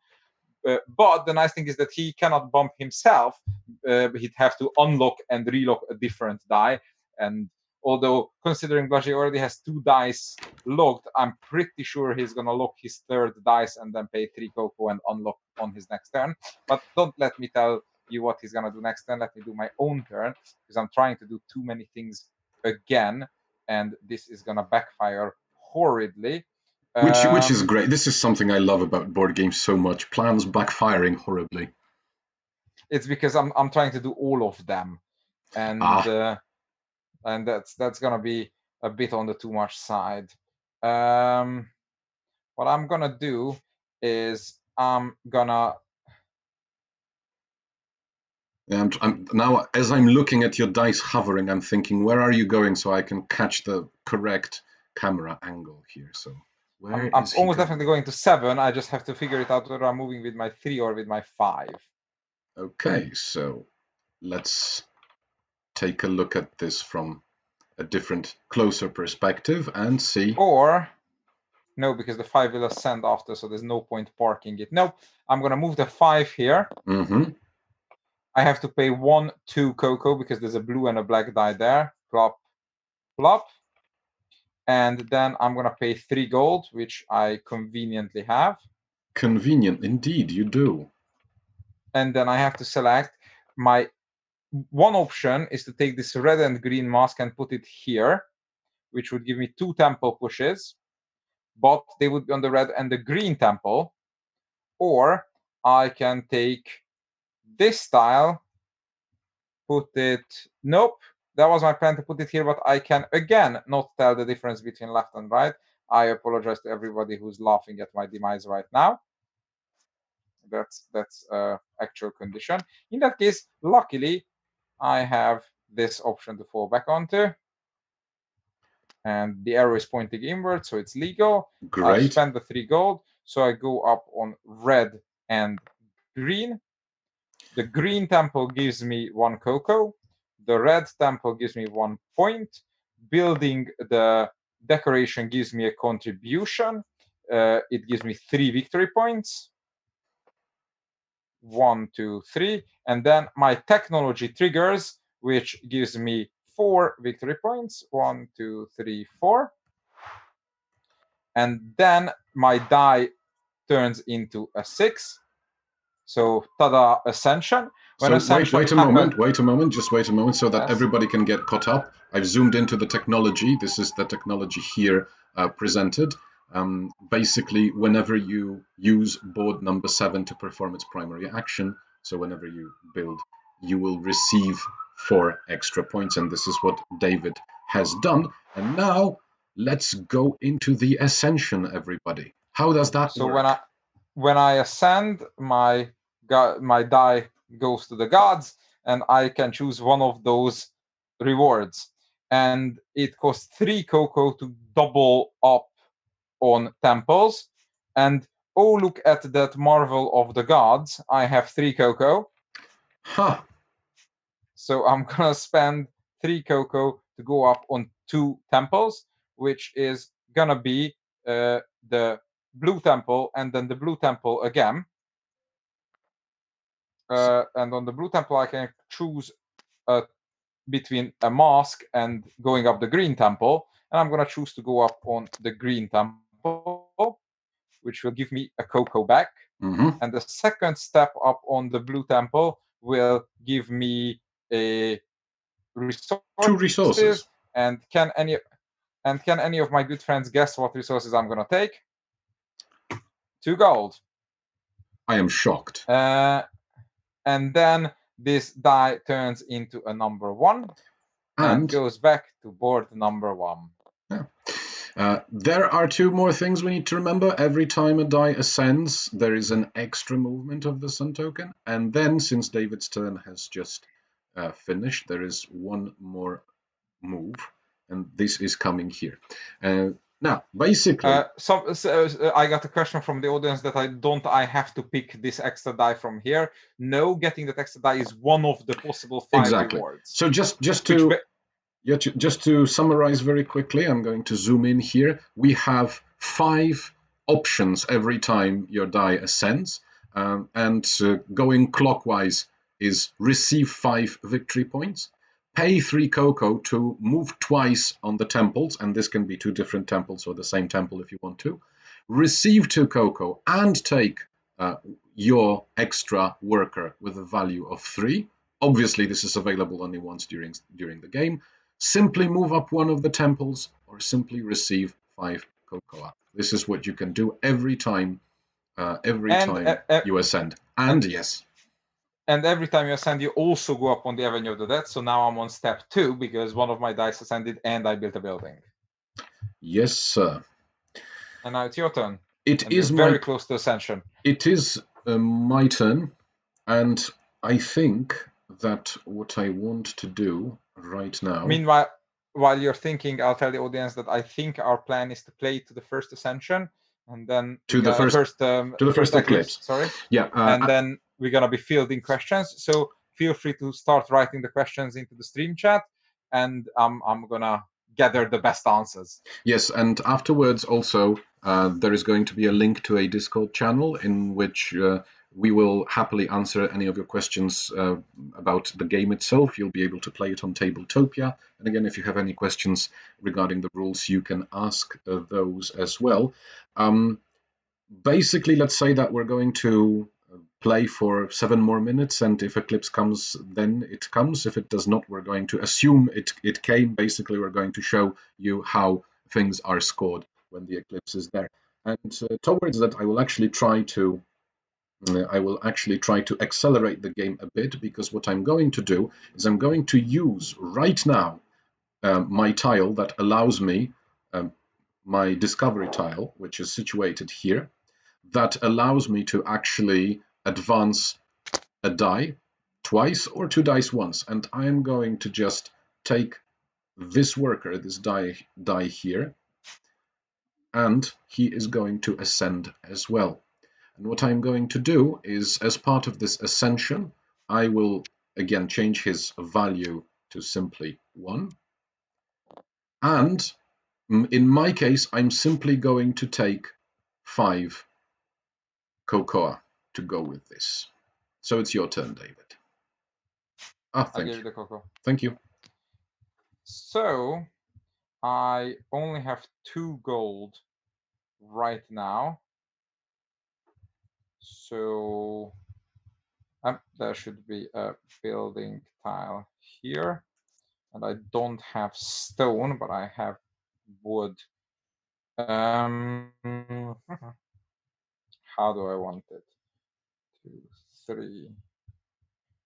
But the nice thing is that he cannot bump himself. He'd have to unlock and relock a different die. And although considering Blage already has 2 dice locked, I'm pretty sure he's going to lock his 3rd dice and then pay 3 cocoa and unlock on his next turn. But don't let me tell you what he's going to do next turn. Let me do my own turn, because I'm trying to do too many things again, and this is going to backfire horridly. Which is great. This is something I love about board games so much. Plans backfiring horribly. It's because I'm trying to do all of them, and and that's gonna be a bit on the too much side. What I'm gonna do is I'm gonna. Now, as I'm looking at your dice hovering, I'm thinking, where are you going so I can catch the correct camera angle here? So where I'm is almost definitely going to 7. I just have to figure it out whether I'm moving with my 3 or with my 5. Okay, so let's take a look at this from a different, closer perspective and see. Or no, because the 5 will ascend after, so there's no point parking it. Nope, I'm gonna move the 5 here. I have to pay 1, 2 cocoa because there's a blue and a black die there. Plop, plop. And then I'm gonna pay 3 gold, which I conveniently have. Convenient, indeed, you do. And then I have to select my one option is to take this red and green mask and put it here, which would give me 2 temple pushes, but they would be on the red and the green temple. Or I can take this tile, put it, nope, that was my plan to put it here, but I can again not tell the difference between left and right. I apologize to everybody who's laughing at my demise right now. That's actual condition. In that case, luckily, I have this option to fall back onto. And the arrow is pointing inward, so it's legal. Great. I've spent the 3 gold, so I go up on red and green. The green temple gives me 1 cocoa. The red temple gives me 1 point. Building the decoration gives me a contribution. It gives me 3 victory points. 1, 2, 3. And then my technology triggers which gives me 4 victory points. 1, 2, 3, 4. And then my die turns into a 6. So, tada, Ascension. When So Ascension wait a moment, just wait a moment so that Yes. everybody can get caught up. I've zoomed into the technology. This is the technology here presented. Basically, whenever you use board number 7 to perform its primary action, so whenever you build, you will receive 4 extra points, and this is what David has done. And now let's go into the Ascension, everybody. How does that So work? when I ascend, my die goes to the gods, and I can choose one of those rewards. And it costs 3 cocoa to double up on temples. And oh, look at that marvel of the gods! I have 3 cocoa. Huh. So I'm gonna spend 3 cocoa to go up on 2 temples, which is gonna be the blue temple and then the blue temple again. And on the blue temple, I can choose between a mask and going up the green temple. And I'm gonna choose to go up on the green temple, which will give me a cocoa back. Mm-hmm. And the second step up on the blue temple will give me a 2 resources. And can any of my good friends guess what resources I'm gonna take? 2 gold. I am shocked. And then this die turns into a number 1 and goes back to board number 1. Yeah. There are 2 more things we need to remember. Every time a die ascends, there is an extra movement of the Sun token. And then, since David's turn has just finished, there is 1 more move. And this is coming here. Now, basically... I got a question from the audience that I have to pick this extra die from here. No, getting that extra die is one of the possible 5 rewards. So just to summarize very quickly, I'm going to zoom in here. We have 5 options every time your die ascends, and going clockwise is receive 5 victory points, pay 3 cocoa to move twice on the temples, and this can be 2 different temples or the same temple if you want to, receive 2 cocoa and take your extra worker with a value of 3. Obviously, this is available only once during the game. Simply move up one of the temples or simply receive 5 cocoa. This is what you can do every time you ascend. And yes. And every time you ascend, you also go up on the Avenue of the Dead. So now I'm on step 2 because one of my dice ascended and I built a building. Yes, sir. And now it's your turn. It is very close to Ascension. It is my turn, and I think that what I want to do right now... Meanwhile, while you're thinking, I'll tell the audience that I think our plan is to play to the first Ascension, and then to the first eclipse. Sorry. Yeah. And then we're gonna be fielding questions. So feel free to start writing the questions into the stream chat, and I'm gonna gather the best answers. Yes, and afterwards also there is going to be a link to a Discord channel in which we will happily answer any of your questions about the game itself. You'll be able to play it on Tabletopia. And again, if you have any questions regarding the rules, you can ask those as well. Basically, let's say that we're going to play for 7 more minutes, and if Eclipse comes, then it comes. If it does not, we're going to assume it came. Basically, we're going to show you how things are scored when the Eclipse is there. And towards that, I will actually try to accelerate the game a bit, because what I'm going to do is I'm going to use right now my tile that allows me, my discovery tile, which is situated here, that allows me to actually advance a die twice or 2 dice once. And I'm going to just take this worker, this die here, and he is going to ascend as well. And what I'm going to do is, as part of this ascension, I will again change his value to simply 1. And in my case, I'm simply going to take 5 cocoa to go with this. So it's your turn, David. Ah, I thank gave you. you the cocoa. Thank you. So I only have 2 gold right now. So there should be a building tile here. And I don't have stone, but I have wood. How do I want it? 2, 3.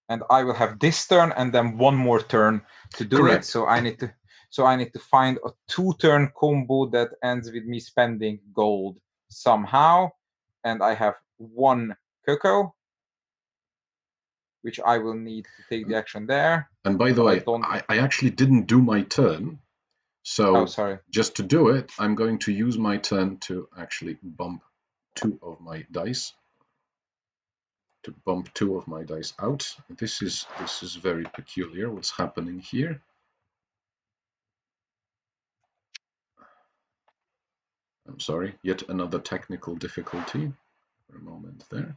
And I will have this turn and then 1 more turn to do Correct. it. So I need to find a 2-turn combo that ends with me spending gold somehow. And I have 1 cocoa, which I will need to take the action there. And by the way, I actually didn't do my turn. So sorry. just to do it, I'm going to use my turn to actually bump 2 of my dice. To bump 2 of my dice out. This is very peculiar. What's happening here? I'm sorry. Yet another technical difficulty. For a moment there.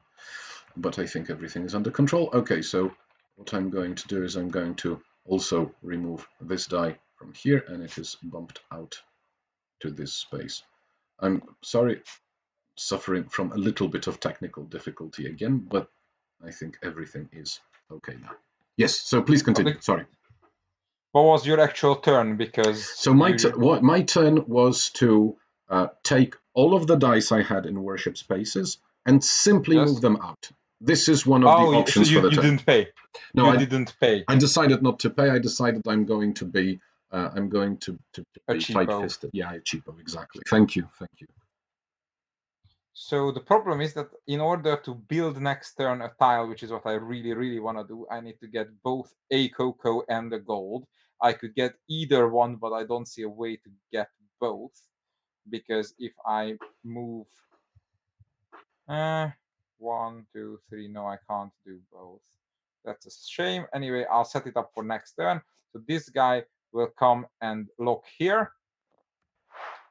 But I think everything is under control. Okay, so what I'm going to do is I'm going to also remove this die from here, and it is bumped out to this space. I'm sorry, suffering from a little bit of technical difficulty again, but I think everything is okay now. Yes, so please continue. Sorry. What was your actual turn? Because so my turn was to take all of the dice I had in worship spaces and simply move them out. This is one of the options so for the turn. You didn't pay. No, you didn't pay. I decided not to pay. I decided I'm going to be be tight-fisted. Yeah, a cheapo, exactly. Thank you. So the problem is that in order to build next turn a tile, which is what I really, really want to do, I need to get both a cocoa and a gold. I could get either one, but I don't see a way to get both. Because if I move 1, 2, 3, no, I can't do both. That's a shame. Anyway, I'll set it up for next turn. So this guy will come and lock here,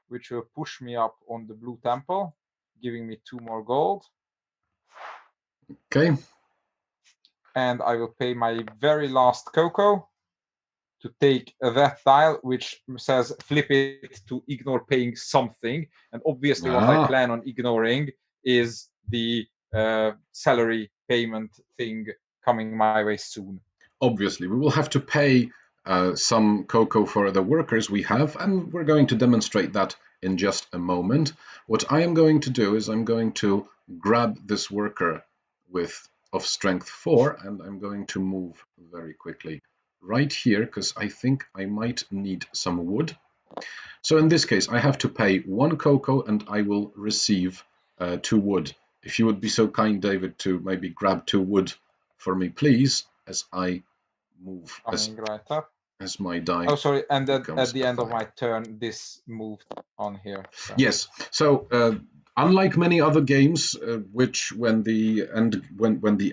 which will push me up on the blue temple, giving me 2 more gold. Okay. And I will pay my very last cocoa to take that tile, which says flip it to ignore paying something. And obviously what I plan on ignoring is the salary payment thing coming my way soon. Obviously, we will have to pay some cocoa for the workers we have, and we're going to demonstrate that in just a moment. What I am going to do is I'm going to grab this worker of strength 4, and I'm going to move very quickly right here, because I think I might need some wood. So in this case, I have to pay 1 cocoa, and I will receive 2 wood. If you would be so kind, David, to maybe grab 2 wood for me, please, as I move right up. As my die. Oh, sorry, and at the end of my turn, this moved on here. So. Yes. So unlike many other games, which when the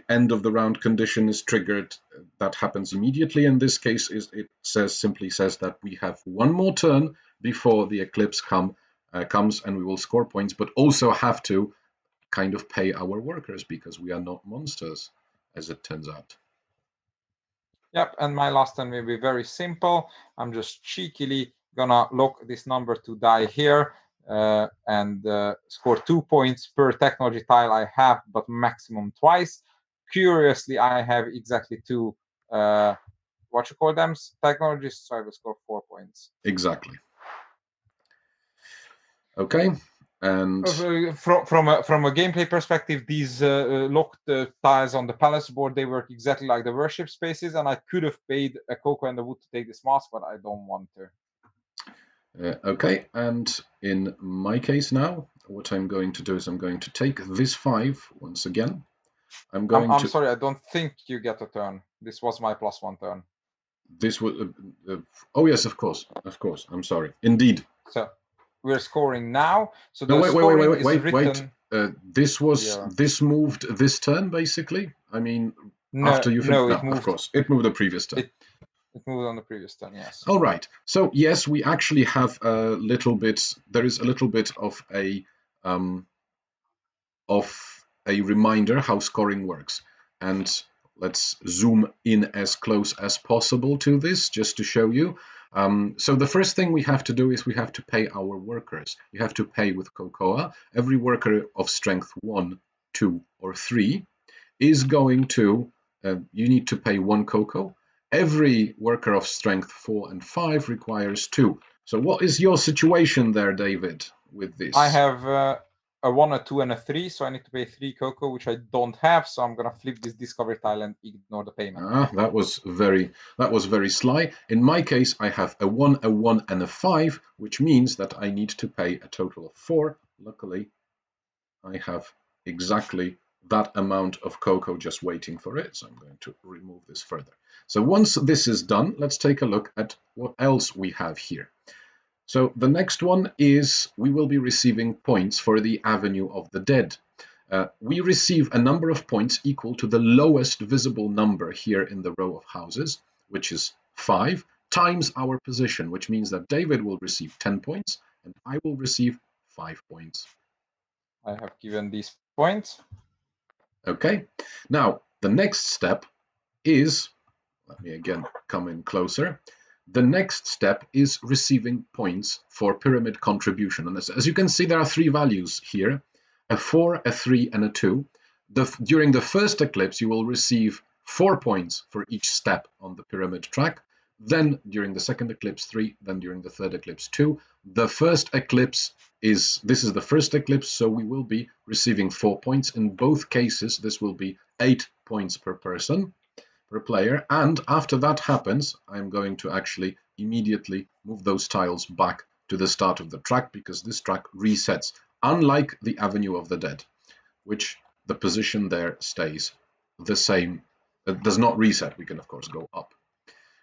end of the round condition is triggered, that happens immediately. In this case, it simply says that we have 1 more turn before the eclipse comes, and we will score points, but also have to kind of pay our workers because we are not monsters, as it turns out. Yep, and my last turn will be very simple. I'm just cheekily gonna lock this number 2 die here and score 2 points per technology tile I have, but maximum twice. Curiously, I have exactly 2 what you call them, technologies, so I will score 4 points. Exactly. Okay. And from a gameplay perspective, these locked tiles on the palace board, they work exactly like the worship spaces, and I could have paid a cocoa and a wood to take this mask, but I don't want to. Okay, and in my case now, what I'm going to do is I'm going to take this 5 once again. I'm sorry, I don't think you get a turn. This was my +1 turn. This was oh yes, of course. I'm sorry. Indeed. So we're scoring now. So no, wait. This moved this turn basically. I mean, after you it moved. Of course, it moved the previous turn. It moved on the previous turn, yes. All right. So yes, we actually have a little bit. There is a little bit of a reminder how scoring works, and let's zoom in as close as possible to this just to show you. So the first thing we have to do is we have to pay our workers. You have to pay with cocoa. Every worker of strength 1, 2, or 3 is going to, you need to pay 1 cocoa. Every worker of strength 4 and 5 requires 2. So what is your situation there, David, with this? I have a 1, a 2, and a 3, so I need to pay 3 cocoa, which I don't have. So I'm gonna flip this discovery tile and ignore the payment. That was very sly. In my case, I have a 1, and a 5, which means that I need to pay a total of 4. Luckily, I have exactly that amount of cocoa just waiting for it. So I'm going to remove this further. So once this is done, let's take a look at what else we have here. So the next one is we will be receiving points for the Avenue of the Dead. We receive a number of points equal to the lowest visible number here in the row of houses, which is 5, times our position, which means that David will receive 10 points and I will receive 5 points. I have given these points. Okay, now the next step is, let me again come in closer. The next step is receiving points for pyramid contribution. And as you can see, there are 3 values here, a 4, a 3, and a 2. During the first eclipse, you will receive 4 points for each step on the pyramid track. Then during the second eclipse, 3. Then during the third eclipse, 2. The first eclipse this is the first eclipse, so we will be receiving 4 points. In both cases, this will be 8 points per person, per player, and after that happens, I'm going to actually immediately move those tiles back to the start of the track because this track resets, unlike the Avenue of the Dead, which the position there stays the same. It does not reset. We can, of course, go up.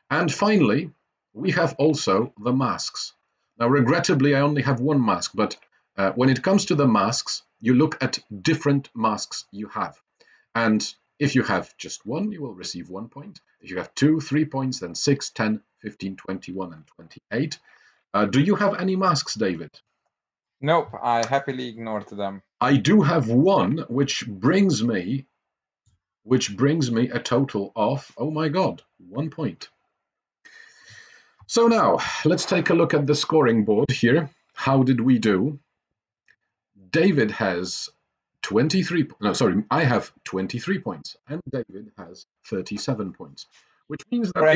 And finally, we have also the masks. Now, regrettably, I only have 1 mask, but when it comes to the masks, you look at different masks you have. And if you have just 1, you will receive 1 point. If you have 2, 3 points, then 6, 10, 15, 21, and 28. Do you have any masks, David? Nope, I happily ignored them. I do have 1, which brings me a total of, oh my god, 1 point. So now, let's take a look at the scoring board here. How did we do? David has 23, no, sorry, I have 23 points, and David has 37 points, which means that For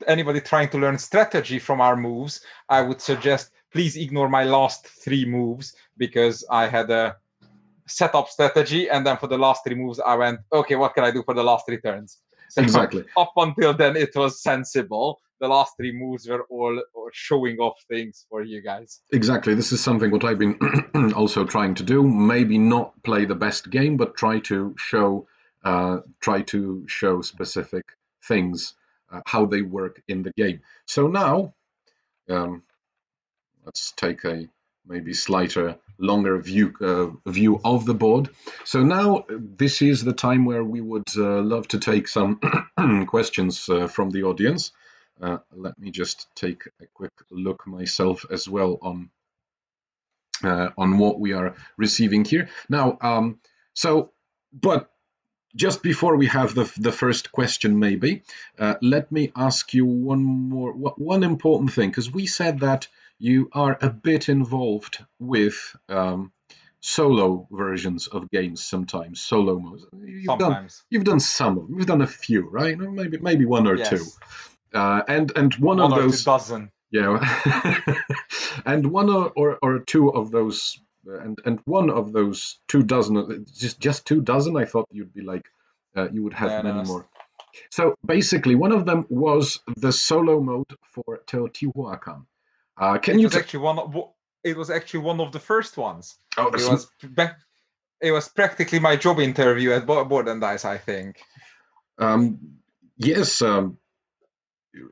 anybody trying to learn strategy from our moves, I would suggest please ignore my last 3 moves because I had a setup strategy, and then for the last 3 moves, I went, okay, what can I do for the last 3 turns? So exactly. Up until then, it was sensible. The last 3 moves were all showing off things for you guys. Exactly. This is something what I've been also trying to do. Maybe not play the best game, but try to show specific things, how they work in the game. So now, let's take a maybe slighter, longer view of the board. So now this is the time where we would love to take some questions from the audience. Let me just take a quick look myself as well on what we are receiving here. Now, but just before we have the first question, maybe, let me ask you one important thing, because we said that you are a bit involved with solo versions of games sometimes, solo modes. You've done some of them. You've done a few, right? Maybe 1 or 2. And one of those, 1 or 2 dozen. yeah, and 1 or 2 of those, and 1 of those 2 dozen, just 2 dozen. I thought you'd be like, you would have many more. So basically, one of them was the solo mode for Teotihuacan. It was actually one of the first ones. Oh, It was practically my job interview at Board&Dice, I think. Yes.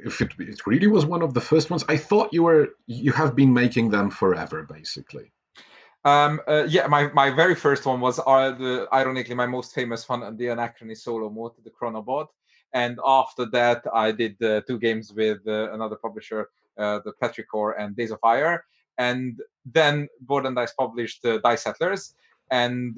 If it really was one of the first ones, I thought you have been making them forever, basically. Yeah, my very first one was ironically my most famous one, the Anachronist solo mode, the Chronobot. And after that, I did 2 games with another publisher, the Petrichor and Days of Fire. And then Board&Dice published Dice Settlers, and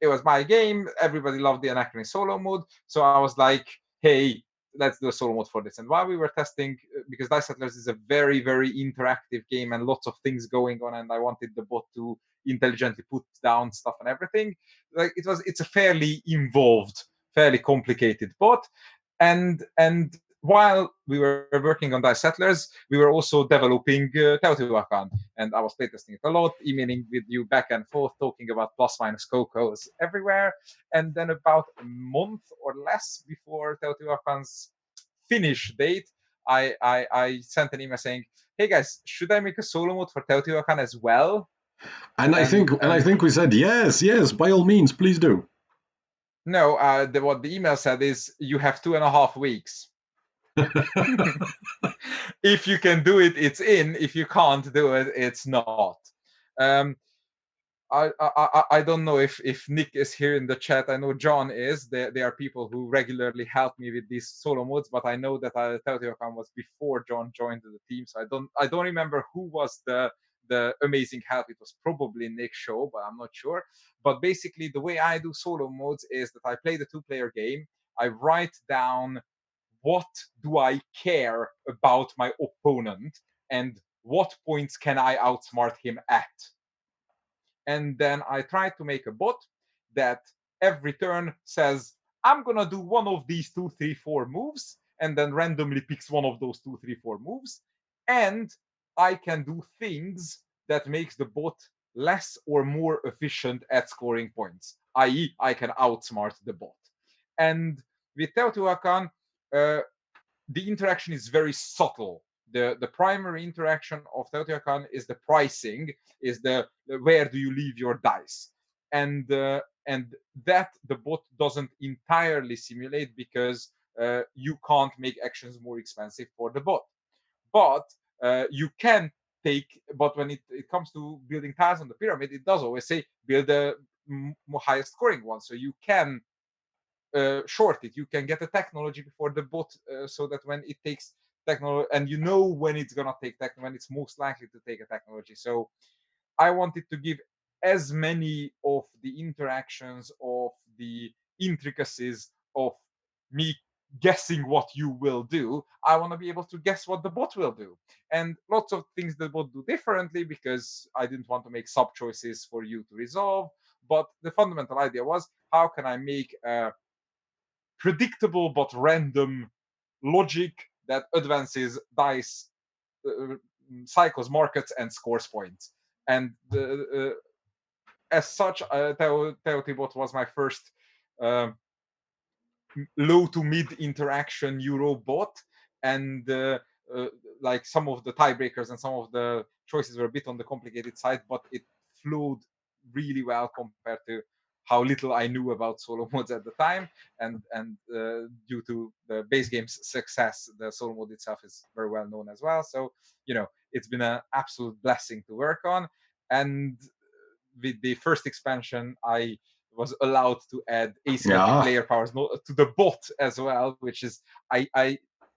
it was my game. Everybody loved the Anachrony solo mode, so I was like, hey, let's do a solo mode for this. And while we were testing, because Dice Settlers is a very, very interactive game and lots of things going on, and I wanted the bot to intelligently put down stuff and everything, like it's a fairly involved, fairly complicated bot. And while we were working on Dice Settlers, we were also developing Teotihuacan, and I was playtesting it a lot, emailing with you back and forth, talking about plus minus Cocos everywhere. And then about a month or less before Teotihuacan's finish date, I sent an email saying, "Hey guys, should I make a solo mode for Teotihuacan as well?" And I And think we said yes, yes, by all means, please do. no, what the email said is, "You have 2.5 weeks." If you can do it, it's in. If you can't do it, it's not. Um, I don't know if Nick is here in the chat. I know John is. There are people who regularly help me with these solo modes, but I know that Teotihuacan was before John joined the team, so I don't remember who was the amazing help. It was probably Nick Show, but I'm not sure. But basically, the way I do solo modes is that I play the 2-player game. I write down what do I care about my opponent and what points can I outsmart him at. And then I try to make a bot that every turn says, I'm gonna do one of these 2, 3, 4 moves, and then randomly picks one of those 2, 3, 4 moves. And I can do things that makes the bot less or more efficient at scoring points, i.e., I can outsmart the bot. And with Teotihuacan, the interaction is very subtle. The primary interaction of Teotihuacan is the pricing, is the where do you leave your dice, and that the bot doesn't entirely simulate because you can't make actions more expensive for the bot. But you can take. But when it comes to building tiles on the pyramid, it does always say build the highest scoring one, so you can short it. You can get a technology before the bot, so that when it takes technology, and you know when it's gonna take when it's most likely to take a technology. So I wanted to give as many of the interactions, of the intricacies of me guessing what you will do. I want to be able to guess what the bot will do, and lots of things the bot do differently because I didn't want to make sub choices for you to resolve. But the fundamental idea was, how can I make a predictable but random logic that advances dice, uh, cycles markets, and scores points. And as such, Teotibot was my first uh, low to mid interaction Euro bot, and uh, like some of the tiebreakers and some of the choices were a bit on the complicated side, but it flowed really well compared to how little I knew about solo modes at the time, and due to the base game's success, the solo mode itself is very well known as well. So it's been an absolute blessing to work on, and with the first expansion, I was allowed to add asymmetric Yeah, player powers to the bot as well, which is I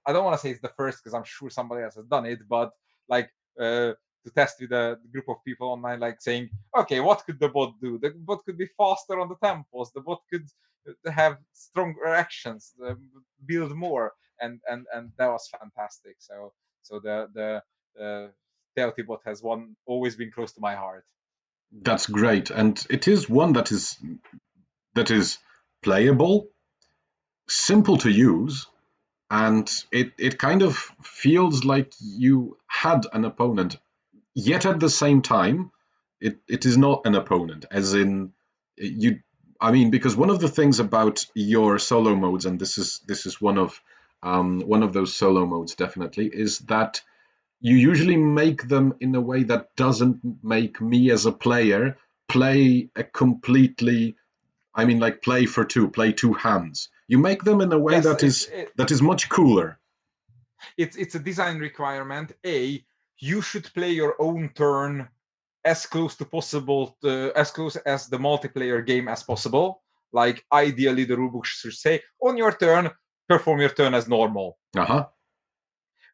don't want to say it's the first because I'm sure somebody else has done it, but like to test with a group of people online, like saying, okay, what could the bot do? The bot could be faster on the tempos. The bot could have stronger actions, build more, and that was fantastic. So the Teoti bot has always been close to my heart. that's great, and it is one that is playable, simple to use, and it kind of feels like you had an opponent, yet at the same time, it is not an opponent, as in you. I mean, because one of the things about your solo modes, and this is one of those solo modes, definitely, is that you usually make them in a way that doesn't make me as a player play a completely, I mean, like play for two, play two hands. You make them in a way Yes, that is much cooler. it's a design requirement. You should play your own turn as close to possible, as close as the multiplayer game as possible. Like ideally, the rulebook should say, on your turn, perform your turn as normal. Uh huh.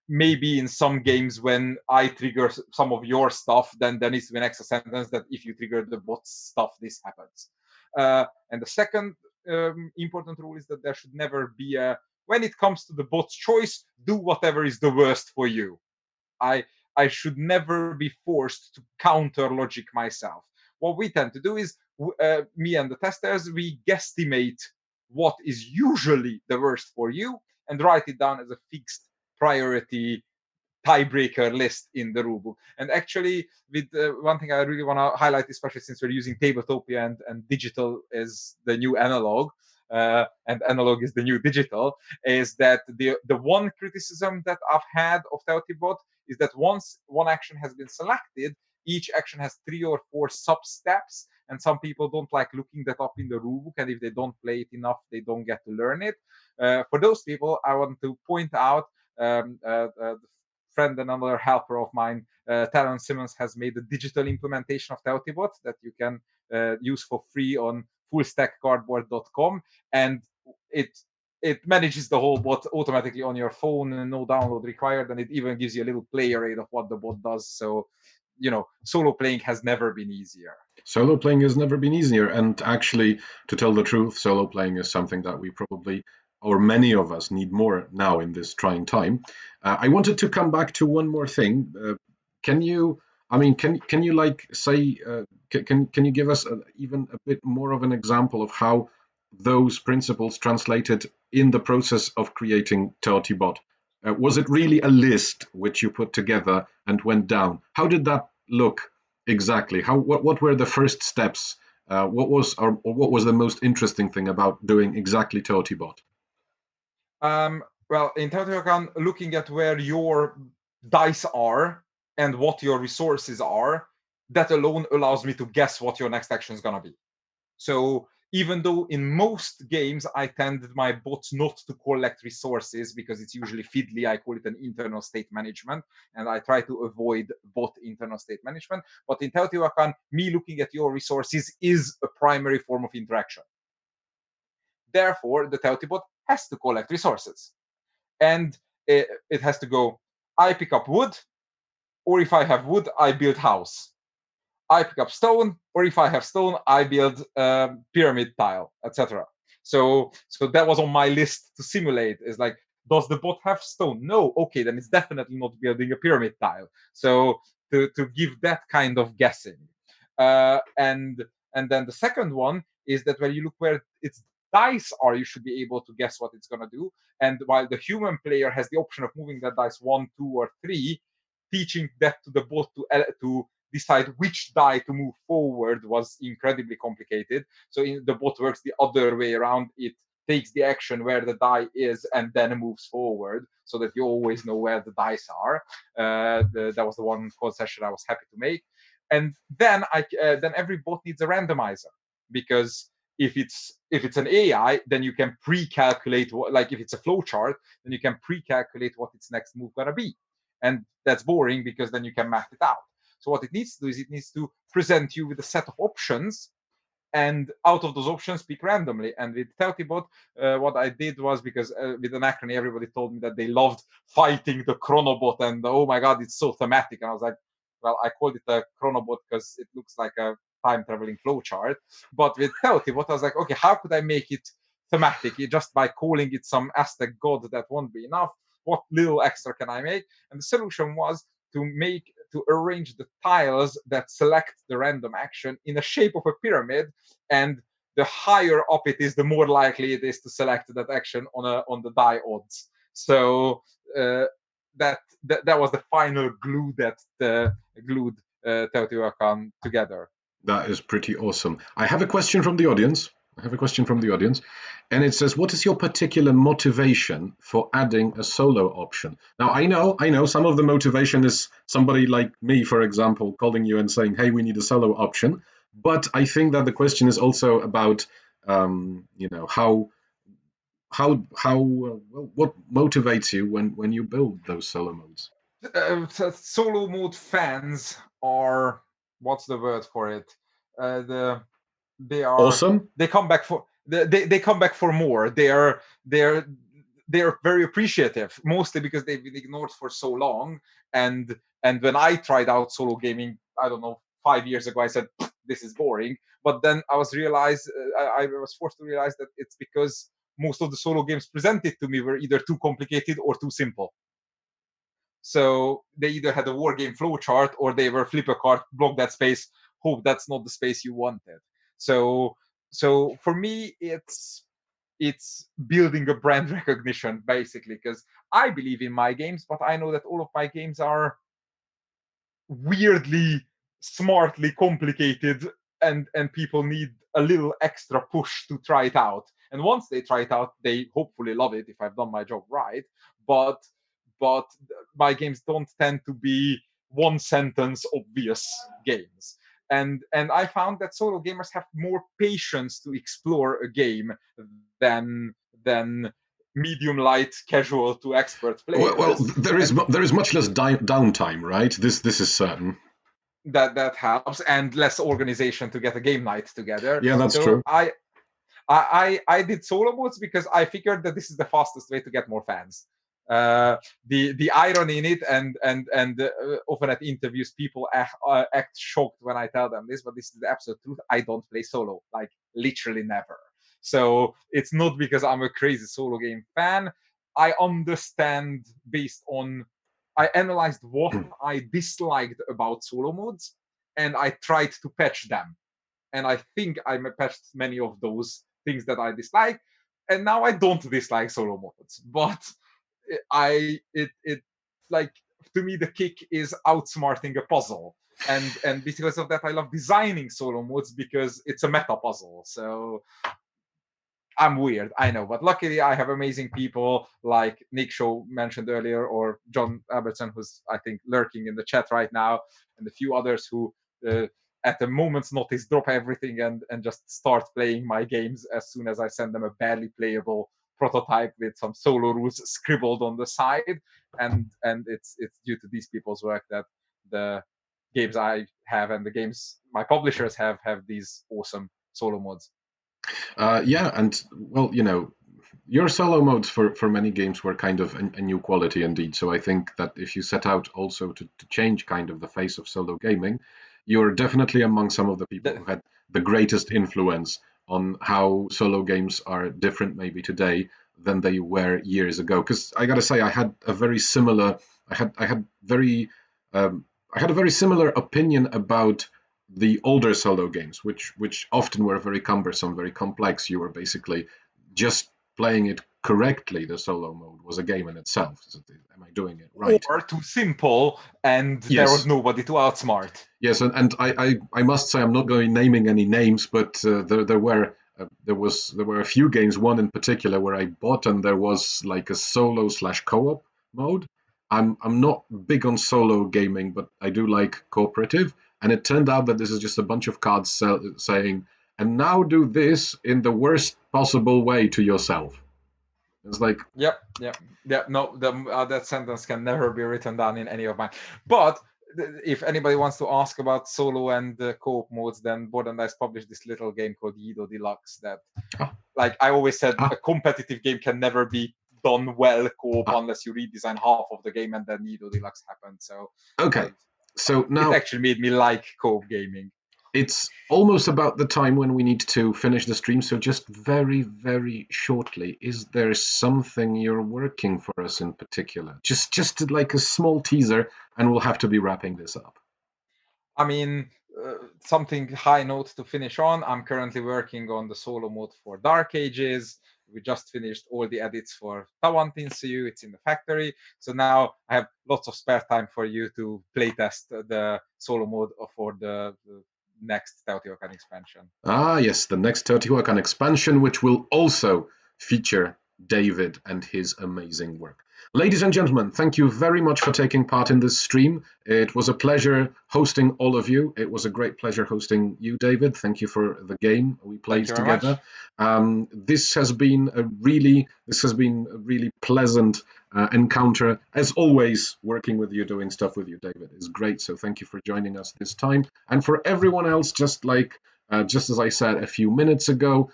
Maybe in some games, when I trigger some of your stuff, then there needs to be an extra sentence that if you trigger the bot's stuff, this happens. And the second important rule is that there should never be when it comes to the bot's choice, do whatever is the worst for you. I should never be forced to counter logic myself. What we tend to do is, me and the testers, we guesstimate what is usually the worst for you and write it down as a fixed priority tiebreaker list in the rulebook. And actually, with one thing I really want to highlight, especially since we're using Tabletopia and digital is the new analog, and analog is the new digital, is that the one criticism that I've had of Teotibot is that once one action has been selected, each action has 3 or 4 sub steps, and some people don't like looking that up in the rulebook, and if they don't play it enough, they don't get to learn it. For those people, I want to point out the friend and another helper of mine, Talon Simmons, has made a digital implementation of Teotibot that you can use for free on fullstackcardboard.com, and it manages the whole bot automatically on your phone and no download required, and it even gives you a little player aid of what the bot does. So, solo playing has never been easier. Solo playing has never been easier, and actually, to tell the truth, solo playing is something that we probably, or many of us, need more now in this trying time. I wanted to come back to one more thing. Can you, can you like say, can you give us even a bit more of an example of how those principles translated in the process of creating Teotibot? Was it really a list which you put together and went down? How did that look exactly? What were the first steps? What was the most interesting thing about doing exactly Teotibot? Well, in Teotihuacan, looking at where your dice are and what your resources are, that alone allows me to guess what your next action is going to be. So even though in most games I tend my bots not to collect resources because it's usually fiddly, I call it an internal state management, and I try to avoid bot internal state management. But in Teotihuacan, me looking at your resources is a primary form of interaction. Therefore, the Teotibot has to collect resources. And it has to go, I pick up wood, or if I have wood, I build house. I pick up stone, or if I have stone, I build pyramid tile, etc. So that was on my list to simulate. Is like, does the bot have stone? No. Okay, then it's definitely not building a pyramid tile. So to give that kind of guessing, and then the second one is that when you look where its dice are, you should be able to guess what it's going to do. And while the human player has the option of moving that dice 1, 2, or 3, teaching that to the bot to decide which die to move forward was incredibly complicated. So the bot works the other way around. It takes the action where the die is and then moves forward so that you always know where the dice are. That was the one concession I was happy to make. And then then every bot needs a randomizer, because if it's an AI, then you can pre-calculate like if it's a flowchart, then you can pre-calculate what its next move gonna be. And that's boring because then you can math it out. So what it needs to do is it needs to present you with a set of options, and out of those options pick randomly. And with Teotibot, what I did was, because with Anachrony everybody told me that they loved fighting the Chronobot, and oh my god, it's so thematic. And I was like, well, I called it a Chronobot because it looks like a time traveling flowchart. But with Teotibot, I was like, okay, how could I make it thematic? Just by calling it some Aztec god, that won't be enough. What little extra can I make? And the solution was to arrange the tiles that select the random action in the shape of a pyramid, and the higher up it is, the more likely it is to select that action on the die odds. So that was the final glue that glued Teotihuacan together. That is pretty awesome. I have a question from the audience. And it says, what is your particular motivation for adding a solo option? Now, I know some of the motivation is somebody like me, for example, calling you and saying, hey, we need a solo option. But I think that the question is also about, what motivates you when you build those solo modes? Solo mode fans are, what's the word for it? Awesome. They come back for they come back for more. They're very appreciative, mostly because they've been ignored for so long. And when I tried out solo gaming, I don't know, 5 years ago, I said, this is boring. But then I was forced to realize that it's because most of the solo games presented to me were either too complicated or too simple. So they either had a war game flowchart or they were flip a card, block that space, hope that's not the space you wanted. So so for me, it's building a brand recognition basically, because I believe in my games, but I know that all of my games are weirdly smartly complicated, and people need a little extra push to try it out. And once they try it out, they hopefully love it if I've done my job right. But but my games don't tend to be one sentence obvious games. And I found that solo gamers have more patience to explore a game than medium light casual to expert Well, players. there And is much less downtime, right? This is certain. that helps, and less organization to get a game night together. Yeah, that's So true. I did solo modes because I figured that this is the fastest way to get more fans. The irony in it, and often at interviews people act shocked when I tell them this, but this is the absolute truth. I don't play solo, like literally never. So it's not because I'm a crazy solo game fan. I understand based on I analyzed what I disliked about solo modes, and I tried to patch them. And I think I patched many of those things that I dislike, and now I don't dislike solo modes. But it like, to me the kick is outsmarting a puzzle, and because of that I love designing solo modes because it's a meta puzzle. So I'm weird, I know, but luckily I have amazing people like Nick Shaw mentioned earlier, or John Albertson, who's I think lurking in the chat right now, and a few others who, uh, at a moment's notice, drop everything and just start playing my games as soon as I send them a barely playable prototype with some solo rules scribbled on the side. And it's due to these people's work that the games I have and the games my publishers have these awesome solo mods. Yeah, and well, your solo modes for many games were kind of a new quality indeed. So I think that if you set out also to change kind of the face of solo gaming, you're definitely among some of the people who The, had the greatest influence on how solo games are different maybe today than they were years ago. Because I gotta say, I had very, I had a very similar opinion about the older solo games, which often were very cumbersome, very complex. You were basically just playing it correctly. The solo mode was a game in itself. Am I doing it right? or too simple, and there was Yes, nobody to outsmart. yes, and I must say I'm not going naming any names, but there were a few games, one in particular where I bought and there was like a solo slash co-op mode. I'm not big on solo gaming, but I do like cooperative. And it turned out that this is just a bunch of cards saying, and now do this in the worst possible way to yourself. It's like, Yep. No, that sentence can never be written down in any of mine. But if anybody wants to ask about solo and co-op modes, then Board&Dice published this little game called Yido Deluxe that, ah, like I always said, ah, a competitive game can never be done well co-op ah. unless you redesign half of the game, and then Yido Deluxe happened. So Okay. I've, So it now actually made me like co-op gaming. it's almost about the time when we need to finish the stream, so just very, very shortly, is there something you're working for us in particular? Just like a small teaser, and we'll have to be wrapping this up. I mean, something high note to finish on. I'm currently working on the solo mode for Dark Ages. We just finished all the edits for Tawantinsuyu. It's in the factory. So now I have lots of spare time for you to playtest the solo mode for the next Teotihuacan expansion. Ah, yes, the next Teotihuacan expansion, which will also feature David and his amazing work. Ladies and gentlemen, thank you very much for taking part in this stream. It was a pleasure hosting all of you. It was a great pleasure hosting you, David. Thank you for the game we played Thank you very together. much. This has been a really pleasant encounter. As always, working with you, doing stuff with you, David, is great. So thank you for joining us this time. And for everyone else, just as I said a few minutes ago,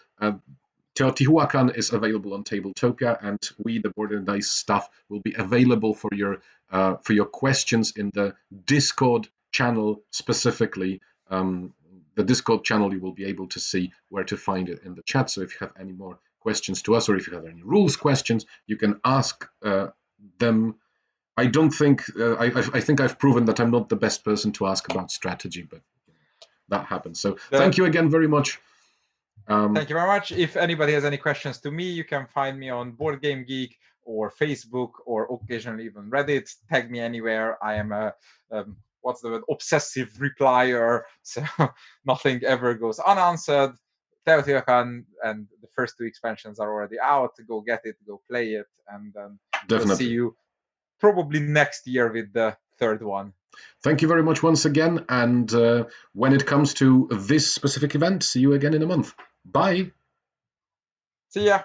Teotihuacan is available on Tabletopia, and we, the Board and Dice staff, will be available for your questions in the Discord channel specifically. the Discord channel, you will be able to see where to find it in the chat. So if you have any more questions to us, or if you have any rules questions, you can ask them. I don't think I think I've proven that I'm not the best person to ask about strategy, but that happens. So thank you again very much. Thank you very much. If anybody has any questions to me, you can find me on Board Game Geek or Facebook or occasionally even Reddit. Tag me anywhere. I am a what's the word, obsessive replier, so nothing ever goes unanswered. Teotihuacan and the first 2 expansions are already out. Go get it, go play it, and we'll see you probably next year with the 3rd one. Thank you very much once again, and when it comes to this specific event, see you again in a month. Bye. See ya.